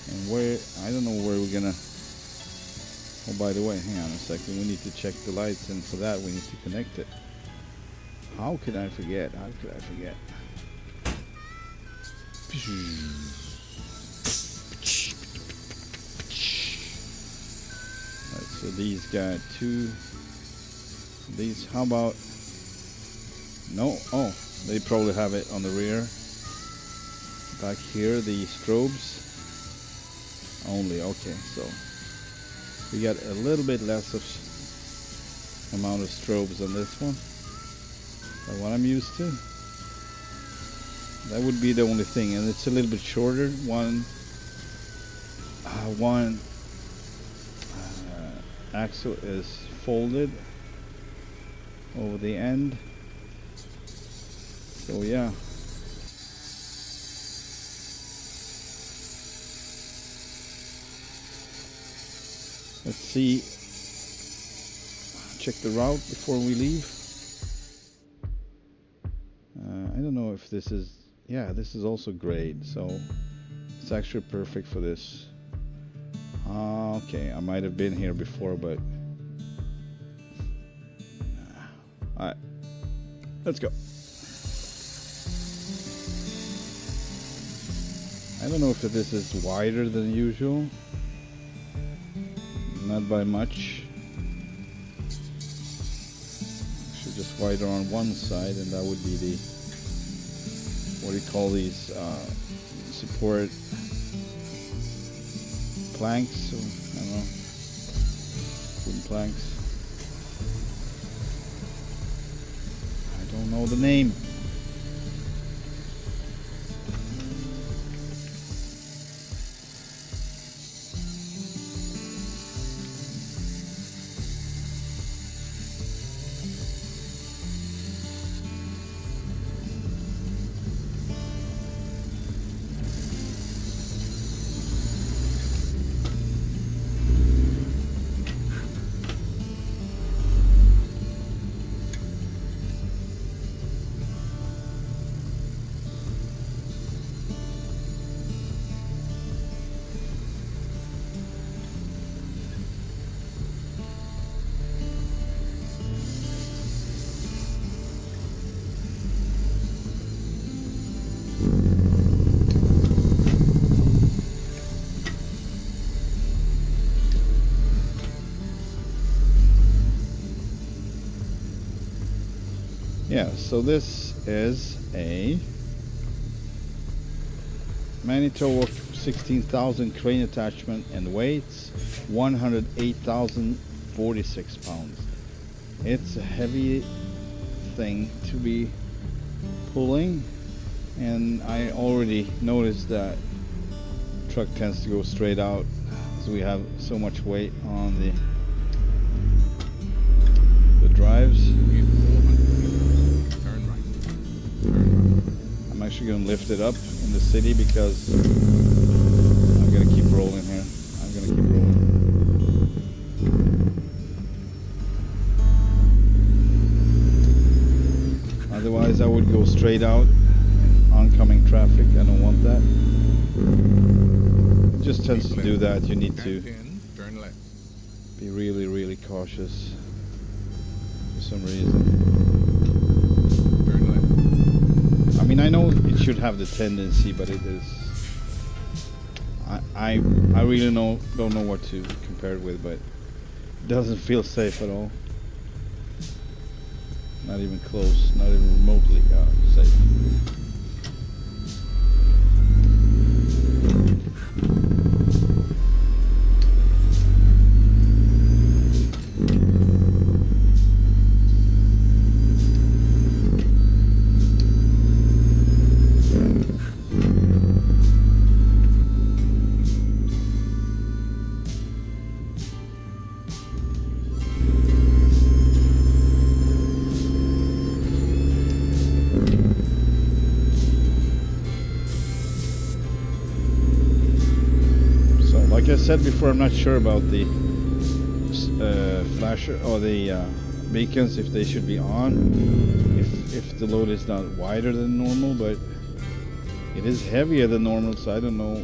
And where, I don't know where we're gonna, oh by the way, hang on a second, we need to check the lights, and for that we need to connect it. How could I forget? How could I forget? Alright, so these got two, these, how about, no, oh, they probably have it on the rear. Back here, the strobes. Only, okay, so we got a little bit less of amount of strobes on this one than what I'm used to. That would be the only thing, and it's a little bit shorter. One axle is folded over the end, so yeah. Let's see, check the route before we leave. I don't know if this is, yeah, this is also great, so it's actually perfect for this. Okay, I might have been here before, but alright, let's go. I don't know if this is wider than usual. Not by much. Actually, just wider on one side, and that would be the, what do you call these, support planks, or I don't know, wooden planks. I don't know the name. Yeah, so this is a Manitowoc 16,000 crane attachment and weights 108,046 pounds. It's a heavy thing to be pulling, and I already noticed that the truck tends to go straight out because we have so much weight on the drives. I'm actually going to lift it up in the city because I'm going to keep rolling here. I'm going to keep rolling. Otherwise I would go straight out, oncoming traffic. I don't want that. It just tends to do that. You need to be really, really cautious for some reason. I mean, I know it should have the tendency, but it is. I really don't know what to compare it with, but it doesn't feel safe at all. Not even close, not even remotely safe. Like I said before, I'm not sure about the flasher or the beacons, if they should be on, if the load is not wider than normal, but it is heavier than normal, so I don't know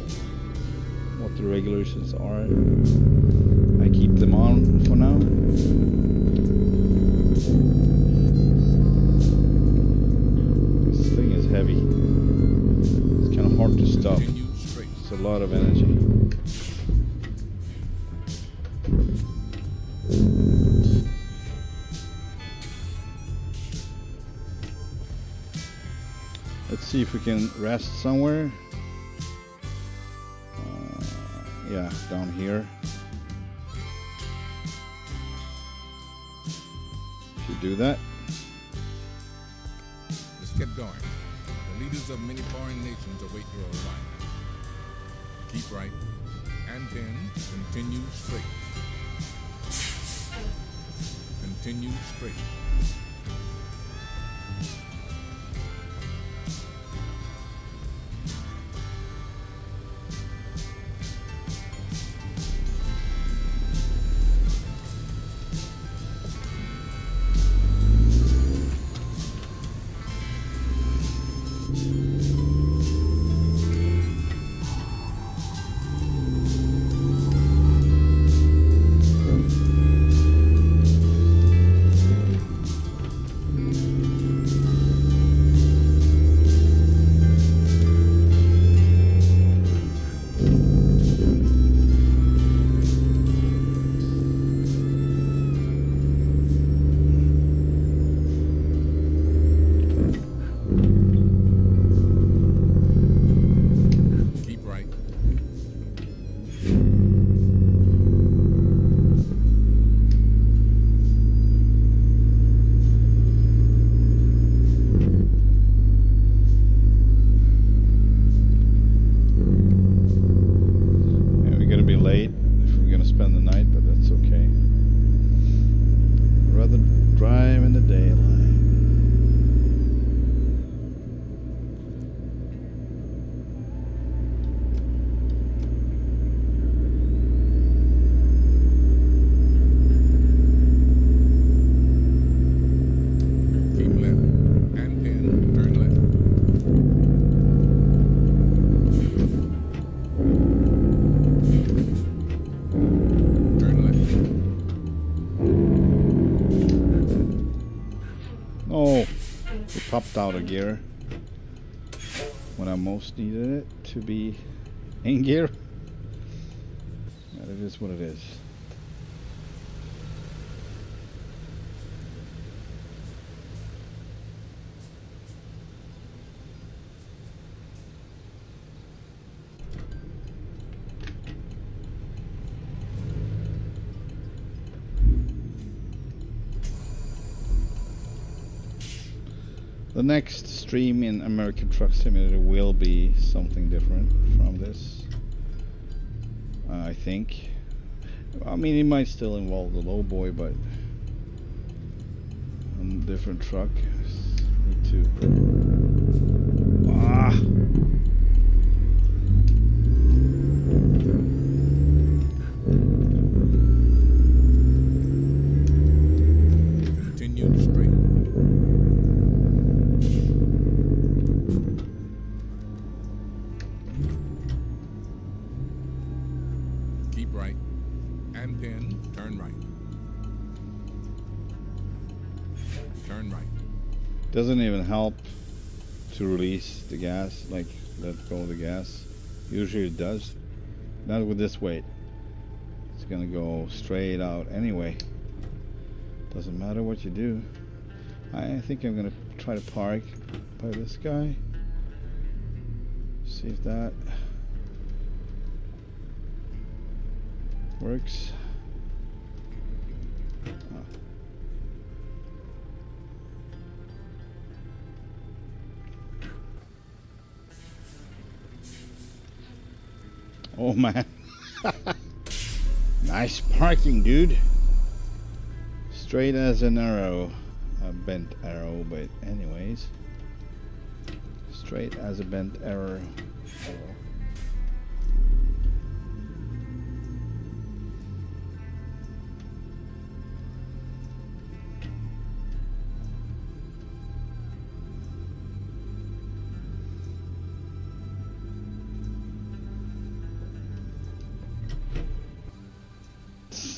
what the regulations are. I keep them on for now. This thing is heavy. It's kind of hard to stop. It's a lot of energy. Let's see if we can rest somewhere. Yeah, down here. Should do that. Let's get going. The leaders of many foreign nations await your arrival. Keep right, and then continue straight. Continue straight. popped out of gear when I most needed it to be in gear. But it is what it is. The next stream in American Truck Simulator will be something different from this, I think. I mean, it might still involve the lowboy, but a different truck. Need to. Ah! Continue straight. Keep right, and then turn right. Turn right. Doesn't even help to release the gas, like let go of the gas. Usually it does. Not with this weight. It's gonna go straight out anyway. Doesn't matter what you do. I think I'm gonna try to park by this guy. See if that works. Oh man. Nice parking, dude. Straight as an arrow. A bent arrow, but anyways. Straight as a bent arrow.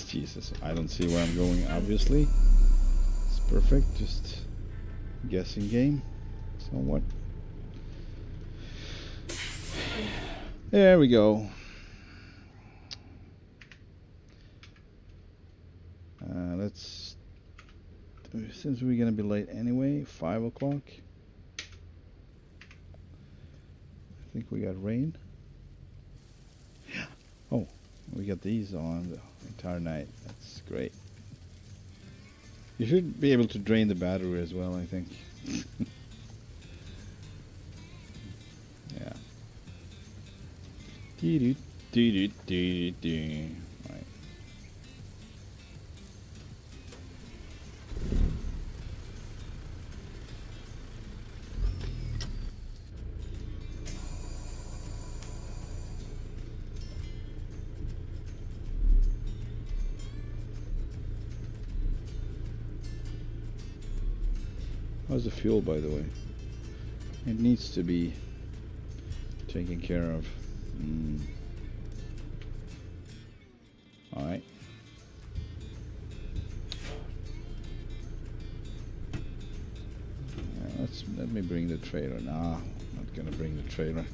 Jesus, I don't see where I'm going, obviously. It's perfect, just guessing game, somewhat. There we go. Let's, since we're gonna be late anyway, 5 o'clock. I think we got rain. Oh, we got these on the entire night. That's great. You should be able to drain the battery as well, I think. Yeah. Right. How's the fuel, by the way? It needs to be taken care of. Alright. Let me bring the trailer. Nah, I'm not gonna bring the trailer.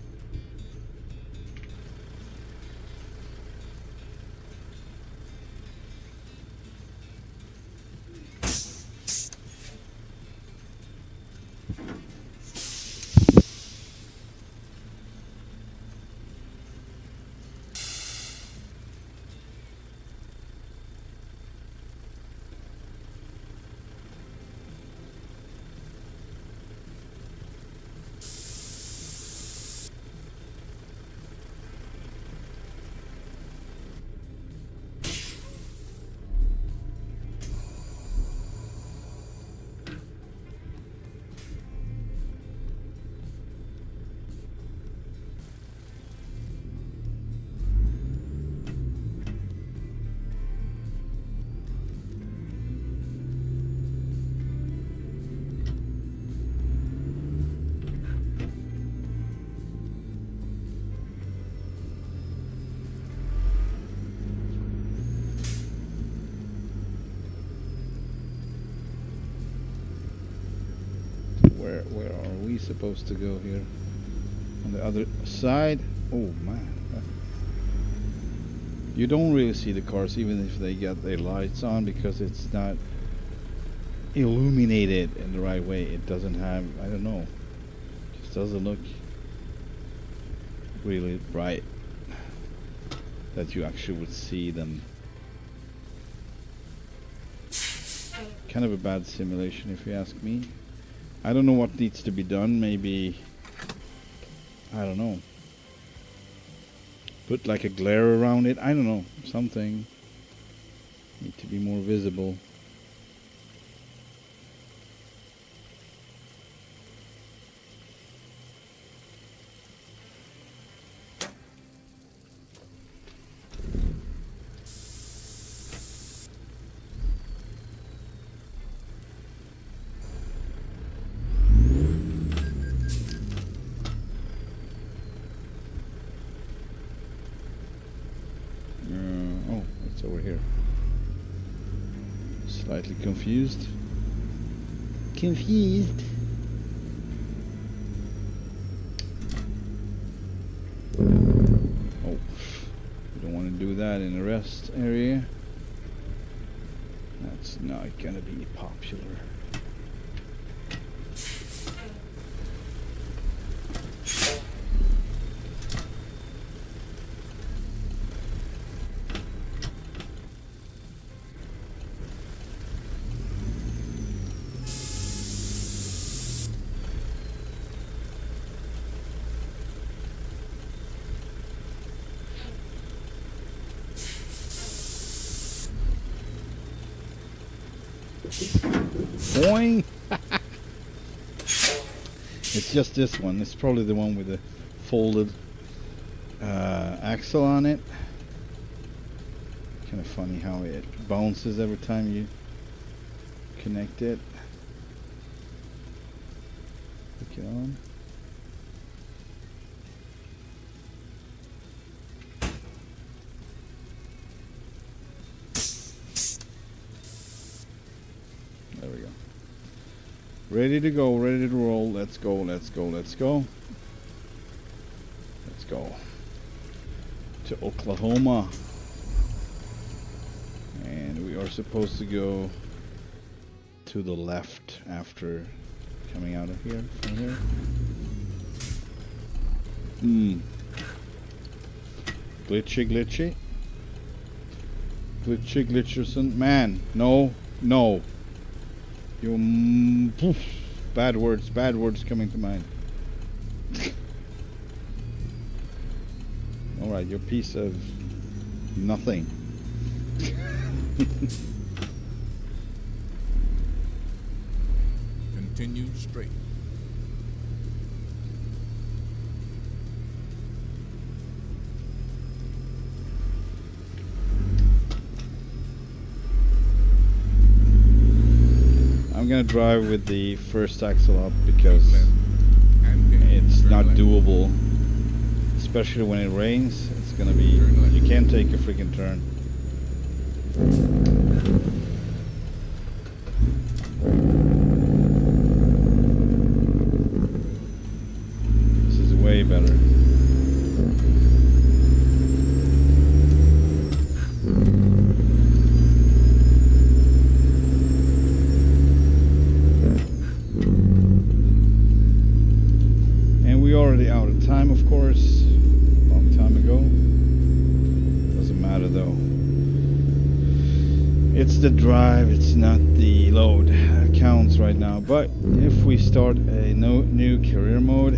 he's supposed to go here. On the other side. Oh man. You don't really see the cars even if they got their lights on, because it's not illuminated in the right way. It doesn't have, I don't know, it just doesn't look really bright that you actually would see them. Kind of a bad simulation if you ask me. I don't know what needs to be done. Maybe, I don't know, put like a glare around it. I don't know, something need to be more visible. Over here. Slightly confused. Confused. Oh, we don't want to do that in the rest area. That's not gonna be popular. Boing! It's just this one. It's probably the one with the folded axle on it. Kind of funny how it bounces every time you connect it. Click it on. There we go. Ready to go, ready to roll. Let's go, let's go, let's go. Let's go to Oklahoma. And we are supposed to go to the left after coming out of here, from here. Glitchy, glitchy. Glitchy, glitcherson. Man, no, no. You bad words coming to mind. Alright, you're a piece of nothing. Continue straight. I'm gonna drive with the first axle up because it's not doable, especially when it rains. It's gonna be, you can't take a freaking turn. This is way better. Already out of time, of course, long time ago. Doesn't matter though. It's the drive, it's not the load that counts right now. But if we start a new career mode,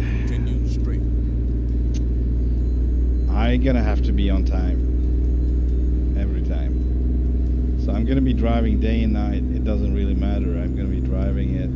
I'm gonna have to be on time every time. So I'm gonna be driving day and night. It doesn't really matter. I'm gonna be driving it.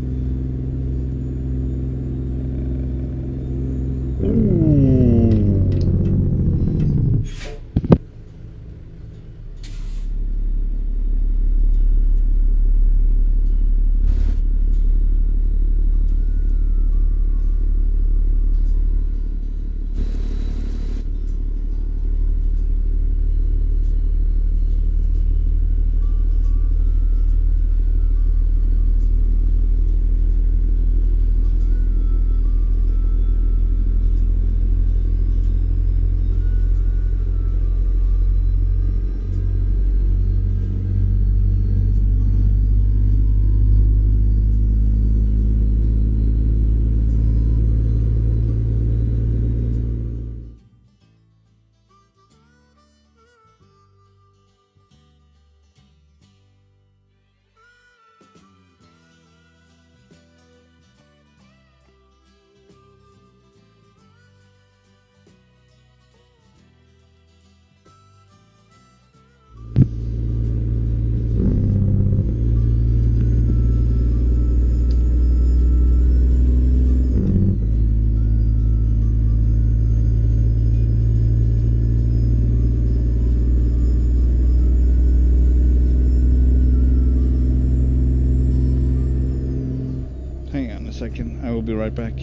right back.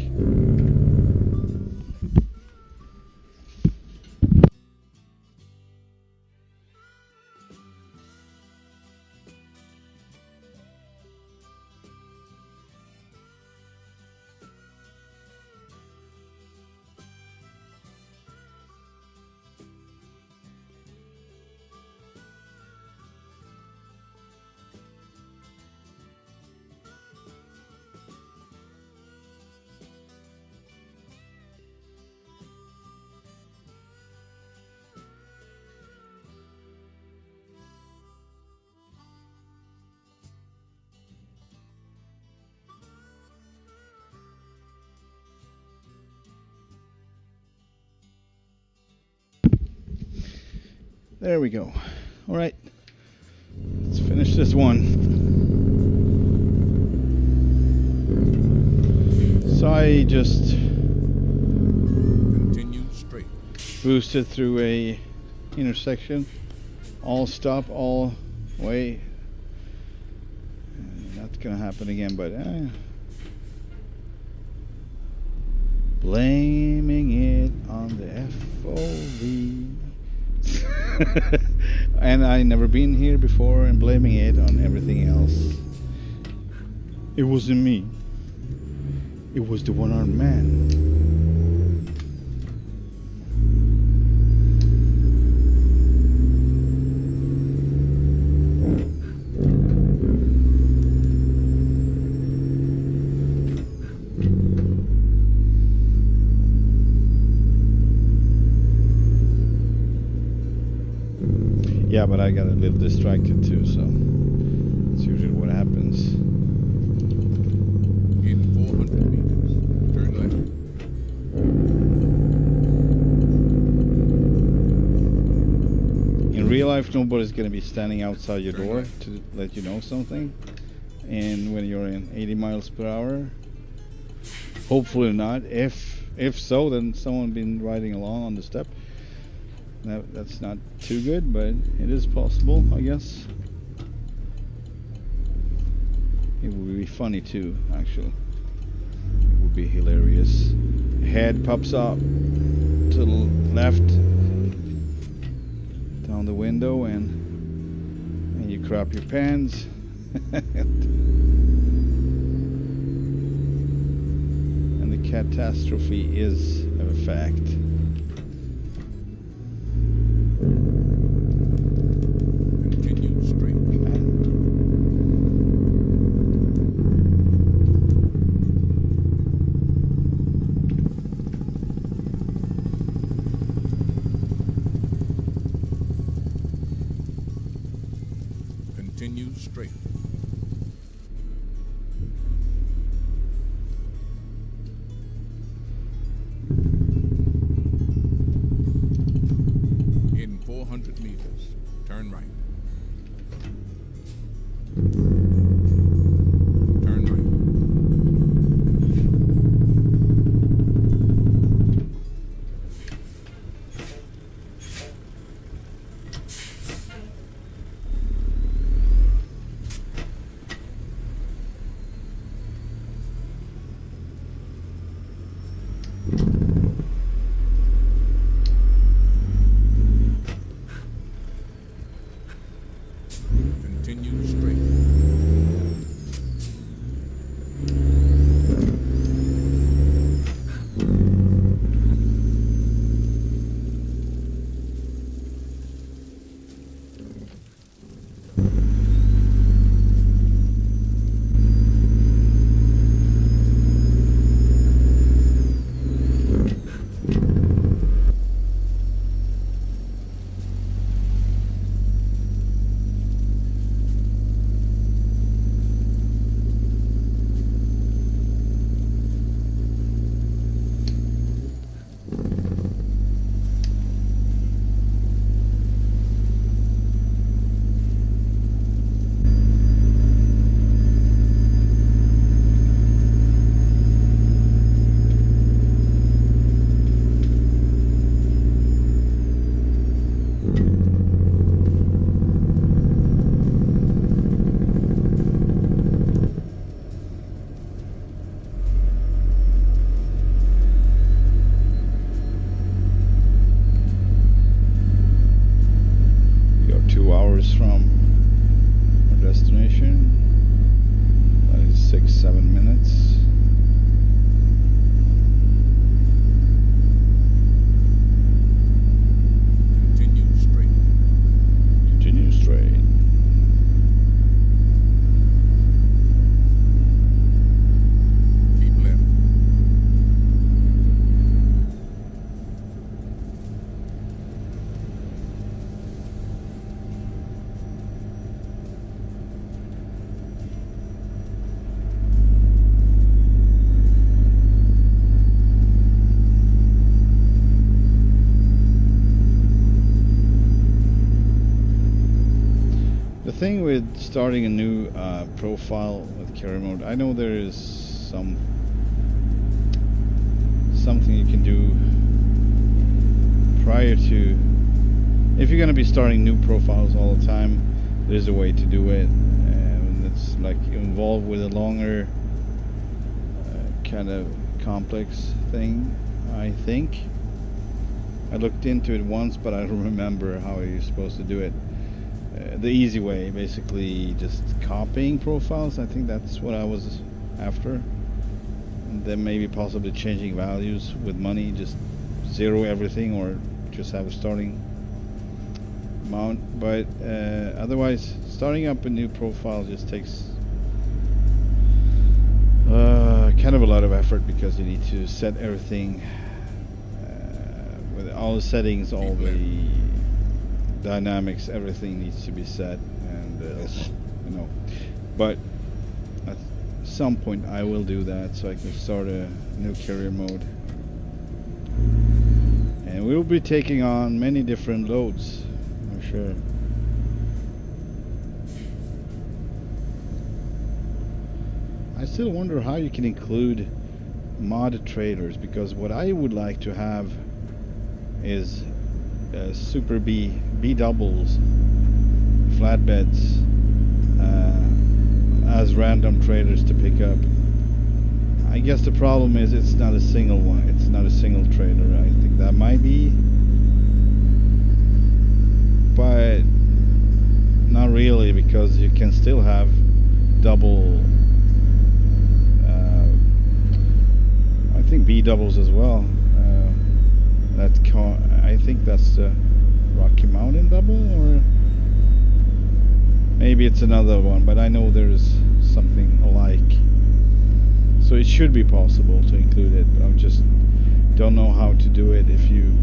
There we go. All right, let's finish this one. So I just Continue straight. boosted through a intersection, all stop, all way. That's gonna happen again, but blaming it on the FOV. And I never been here before and blaming it on everything else. It wasn't me. It was the one-armed man. Yeah, but I got a little distracted too, so that's usually what happens. In 400 meters, turn left. In real life, nobody's going to be standing outside your door to let you know something. And when you're in 80 miles per hour, hopefully not. If so, then someone been riding along on the step. That's not too good, but it is possible, I guess. It would be funny too, actually. It would be hilarious. Head pops up to the left down the window, and you crap your pants. And the catastrophe is a fact. Continue straight. Continue straight. In 400 meters, turn right. Turn right. thing with starting a new profile with carrier mode, I know there is something you can do prior to. If you're gonna be starting new profiles all the time, there's a way to do it, and it's like involved with a longer kind of complex thing. I think I looked into it once, but I don't remember how you're supposed to do it. The easy way, basically just copying profiles. I think that's what I was after. And then maybe possibly changing values with money, just zero everything or just have a starting amount. But otherwise, starting up a new profile just takes kind of a lot of effort, because you need to set everything with all the settings, all the dynamics, everything needs to be set, and you know. But at some point I will do that, so I can start a new carrier mode, and we'll be taking on many different loads, I'm sure. I still wonder how you can include mod trailers, because what I would like to have is Super B doubles, flatbeds as random trailers to pick up. I guess the problem is it's not a single one. It's not a single trailer. I think that might be, but not really, because you can still have double. I think B doubles as well. I think that's the Rocky Mountain double, or maybe it's another one, but I know there's something alike. So it should be possible to include it, but I just don't know how to do it. If you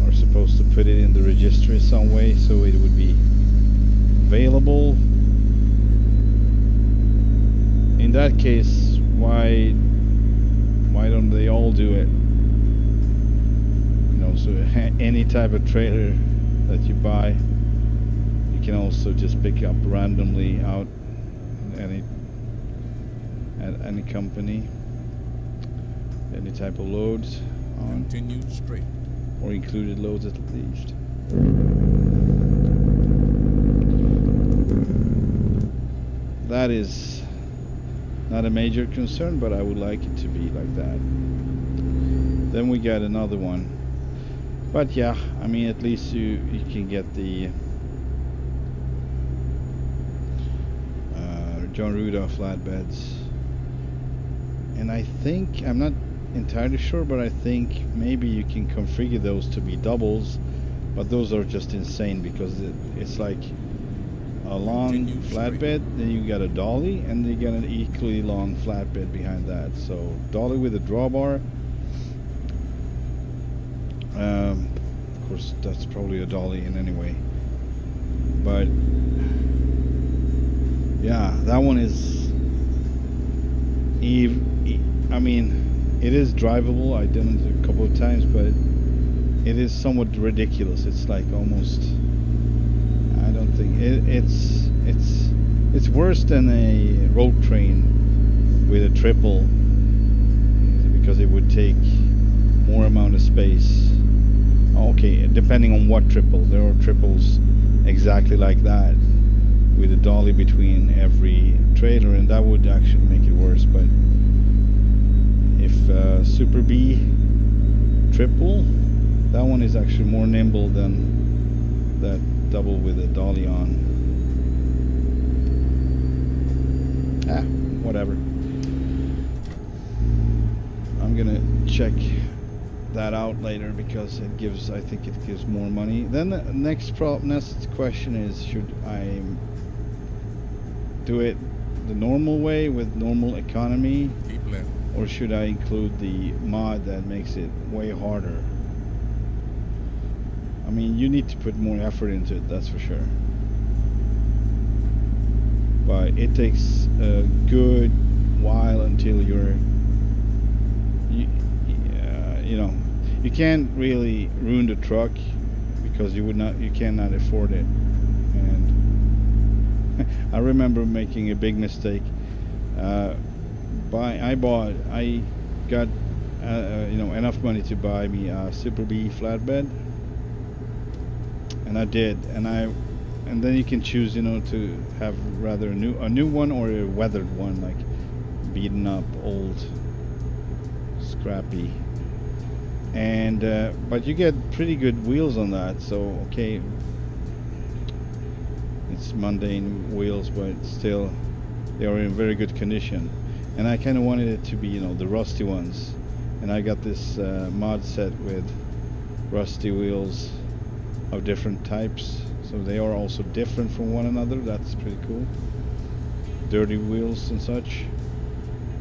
are supposed to put it in the registry some way so it would be available. In that case, why don't they all do it? So any type of trailer that you buy, you can also just pick up randomly out at any company, any type of loads on, continue straight, or included loads at least. That is not a major concern, but I would like it to be like that. Then we got another one. But yeah, I mean, at least you can get the Jon Rudas flatbeds. And I think, I'm not entirely sure, but I think maybe you can configure those to be doubles, but those are just insane, because it's like a long flatbed, then you got a dolly, and you got an equally long flatbed behind that. So dolly with a drawbar. Of course, that's probably a dolly in any way, but yeah, that one is I mean, it is drivable. I've done it a couple of times, but it is somewhat ridiculous. It's like almost, I don't think it's worse than a road train with a triple, because it would take more amount of space. Okay, depending on what triple. There are triples exactly like that, with a dolly between every trailer, and that would actually make it worse. But if Super B triple, that one is actually more nimble than that double with a dolly on. Whatever. I'm gonna check that out later, because it gives, I think it gives more money. Then the next question is, should I do it the normal way with normal economy, or should I include the mod that makes it way harder? I mean, you need to put more effort into it, that's for sure, but it takes a good while until you know, you can't really ruin the truck, because you cannot afford it, and I remember making a big mistake. I got you know, enough money to buy me a Super B flatbed, and I did, and then you can choose, you know, to have rather a new one or a weathered one, like beaten up, old, scrappy. And but you get pretty good wheels on that. So okay, it's mundane wheels, but still they are in very good condition. And I kind of wanted it to be, you know, the rusty ones. And I got this mod set with rusty wheels of different types, so they are also different from one another. That's pretty cool. Dirty wheels and such.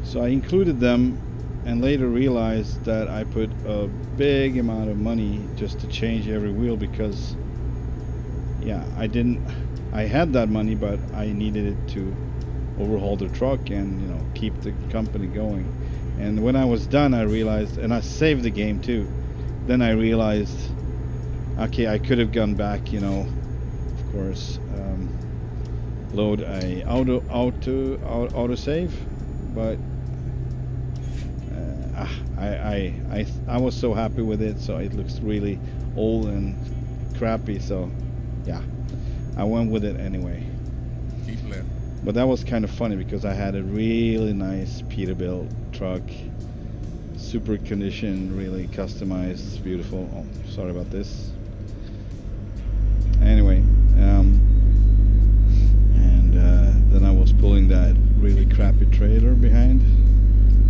So I included them, and later realized that I put a big amount of money just to change every wheel, because yeah, I had that money, but I needed it to overhaul the truck and, you know, keep the company going. And when I was done, I realized, and I saved the game too, then I realized, okay, I could have gone back, you know, of course, load a auto save, but I was so happy with it, so it looks really old and crappy, so yeah, I went with it anyway. Keep left. But that was kind of funny because I had a really nice Peterbilt truck, super condition, really customized, beautiful. Oh, sorry about this. Anyway, and then I was pulling that really crappy trailer behind.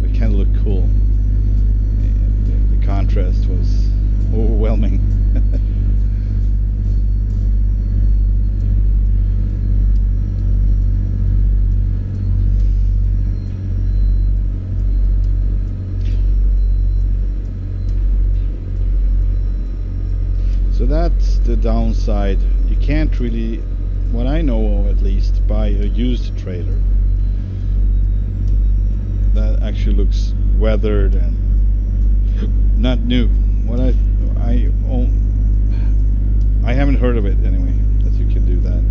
It kind of looked cool. The contrast was overwhelming. So that's the downside. You can't really, what I know of at least, buy a used trailer that actually looks weathered and not new. What I haven't heard of it anyway, that you can do that.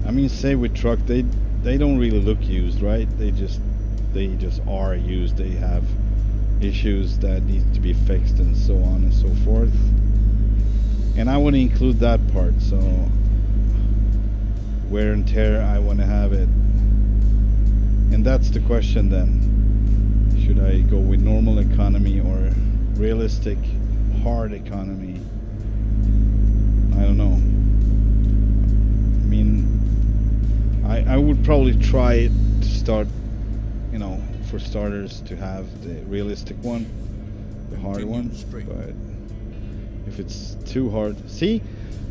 I mean, say with truck, they don't really look used, right? They just are used. They have issues that need to be fixed and so on and so forth. And I want to include that part, so wear and tear, I want to have it. And that's the question then. Should I go with normal economy or realistic hard economy? I don't know. I mean, I would probably try it to start, you know, for starters, to have the realistic one, the hard one, but if it's too hard, see,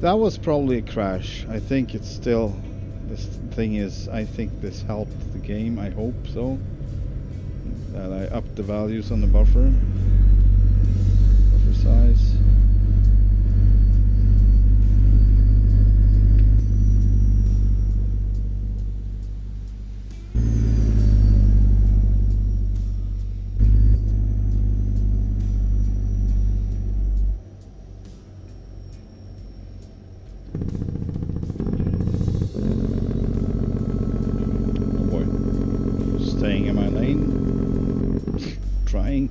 that was probably a crash. I think it's still, this thing is, I think this helped the game, I hope so, that I upped the values on the buffer size. Staying in my lane, trying.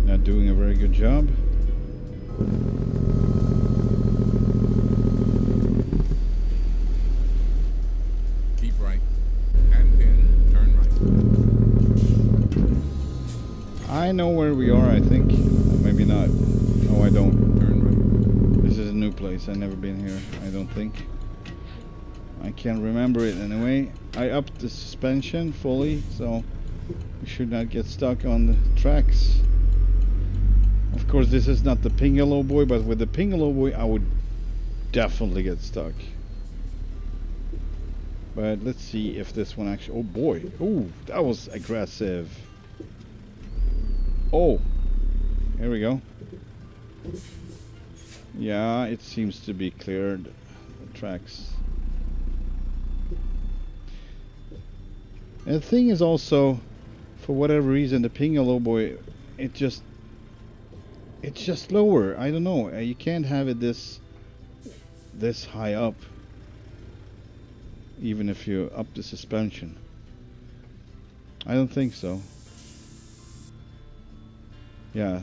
Not doing a very good job. Keep right, and then turn right. I know where we are, I think. Maybe not. No, I don't. Turn right. This is a new place. I've never been here, I don't think. I can't remember it anyway. I upped the suspension fully, so we should not get stuck on the tracks. Of course, this is not the Pinga Lowboy, but with the Pinga Lowboy, I would definitely get stuck. But let's see if this one actually... Oh boy! Oh, that was aggressive. Oh! Here we go. Yeah, it seems to be cleared. The tracks. And the thing is also, for whatever reason, the Pinga Lowboy, it just... it's just lower. I don't know. You can't have it this high up, even if you up the suspension. I don't think so. Yeah.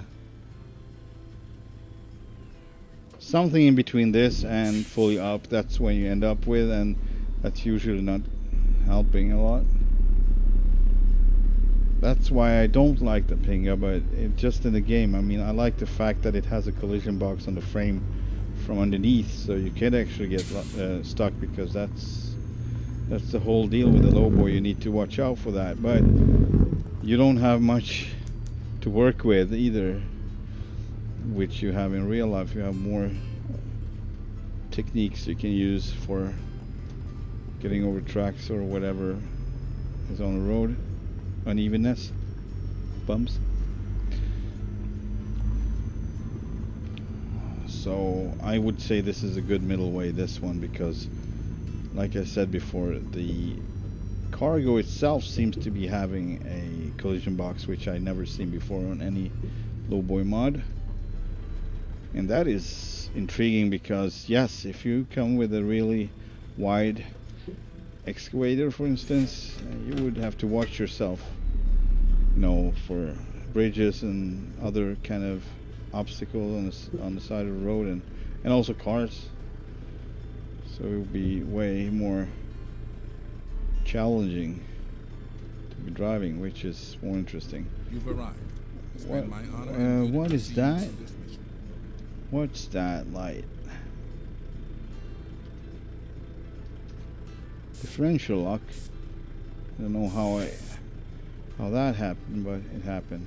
Something in between this and fully up, that's when you end up with, and that's usually not helping a lot. That's why I don't like the Pinga, but just in the game, I mean, I like the fact that it has a collision box on the frame from underneath, so you can actually get stuck, because that's the whole deal with the lowboy. You need to watch out for that, but you don't have much to work with either, which you have in real life. You have more techniques you can use for getting over tracks or whatever is on the road. Unevenness, bumps. So I would say this is a good middle way, this one, because like I said before, the cargo itself seems to be having a collision box, which I never seen before on any lowboy mod, and that is intriguing, because yes, if you come with a really wide excavator, for instance, you would have to watch yourself, you know, for bridges and other kind of obstacles on the side of the road, and also cars. So it would be way more challenging to be driving, which is more interesting. You've arrived. It's been my honor and what duty is to see you that? through this mission. What's that light? Differential lock. I don't know how that happened, but it happened.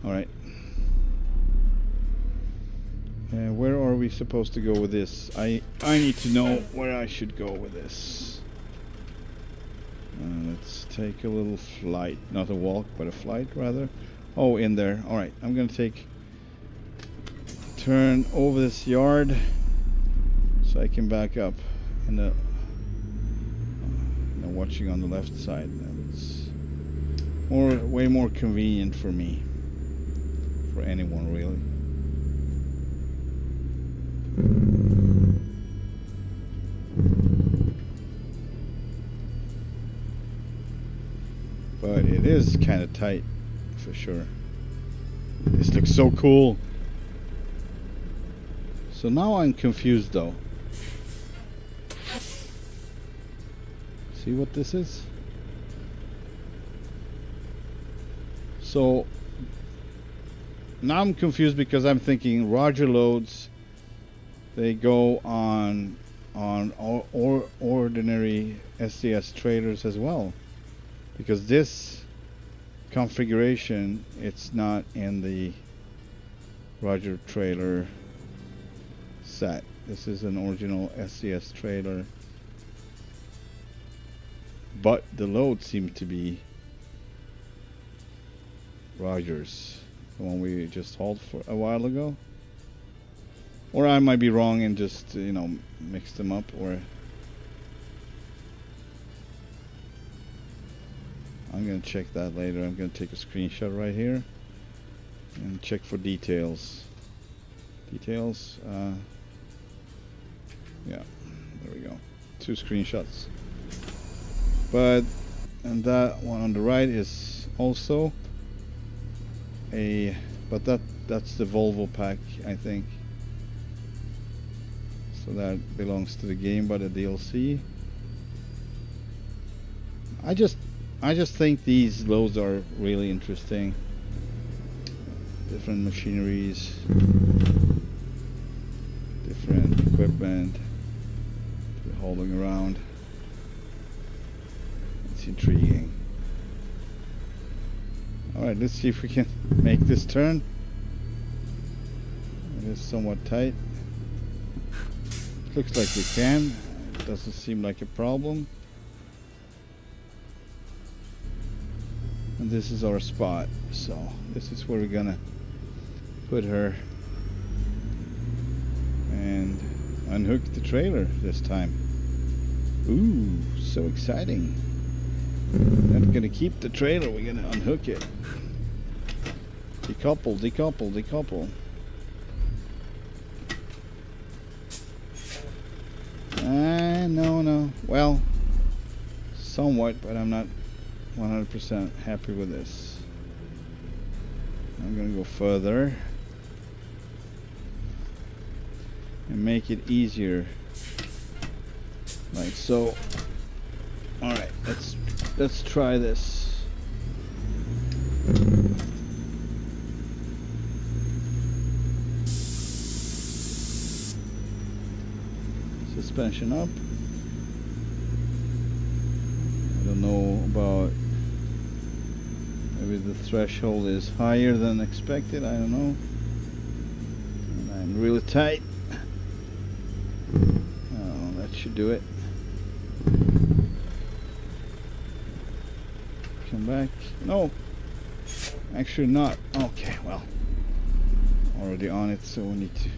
All right. Where are we supposed to go with this? I need to know where I should go with this. Let's take a little flight, not a walk, but a flight rather. Oh, in there. All right. I'm gonna turn over this yard so I can back up and watching on the left side. It's way more convenient for me, for anyone really. But it is kind of tight for sure. This looks so cool. So now I'm confused though. See what this is? So now I'm confused, because I'm thinking Roger loads, they go on ordinary SDS trailers as well, because this configuration, it's not in the Roger trailer set. This is an original SDS trailer, but the load seemed to be Rogers, the one we just hauled for a while ago. Or I might be wrong and just, you know, mix them up, or I'm gonna check that later. I'm gonna take a screenshot right here and check for details. Yeah, there we go. 2 screenshots. And that one on the right is also but that's the Volvo pack, I think. So that belongs to the game, but a DLC. I just think these loads are really interesting. Different machineries, different equipment to be hauling around. It's intriguing. Alright, let's see if we can make this turn. It is somewhat tight. Looks like we can. It doesn't seem like a problem. And this is our spot. So this is where we're gonna put her and unhook the trailer this time. Ooh, so exciting. Not gonna keep the trailer, we're gonna unhook it. Decouple, decouple, decouple. No. Well, somewhat, but I'm not 100% happy with this. I'm gonna go further and make it easier, like so. All right, let's try this. Suspension up. I don't know about, maybe the threshold is higher than expected, I don't know. And I'm really tight. Oh, that should do it. Come back. No, actually not. Okay, well, already on it, so we need to.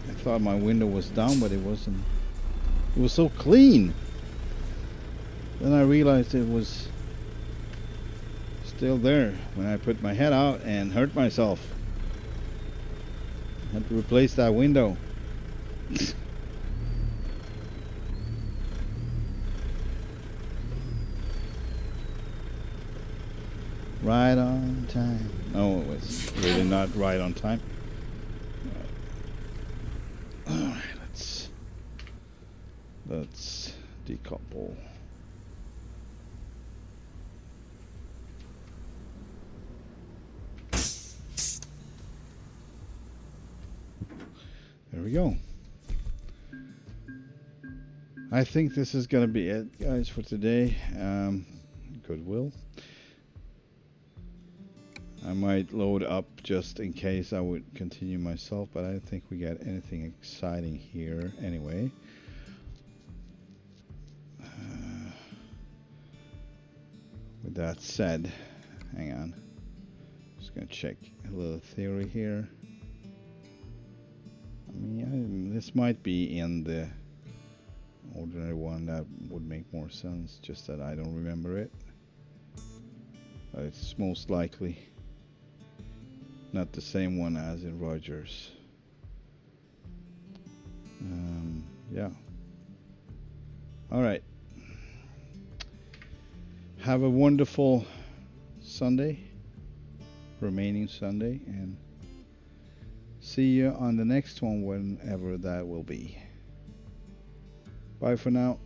I thought my window was down, but it wasn't. It was so clean. Then I realized it was still there when I put my head out and hurt myself. I had to replace that window. Right on time. No, it was really not right on time. Alright, let's decouple. There we go. I think this is gonna be it, guys, for today. Goodwill. I might load up just in case I would continue myself, but I don't think we got anything exciting here anyway. With that said, hang on. Just gonna check a little theory here. I mean, this might be in the ordinary one. That would make more sense, just that I don't remember it. But it's most likely not the same one as in Rogers. Yeah. All right. Have a wonderful Sunday, remaining Sunday, and see you on the next one, whenever that will be. Bye for now.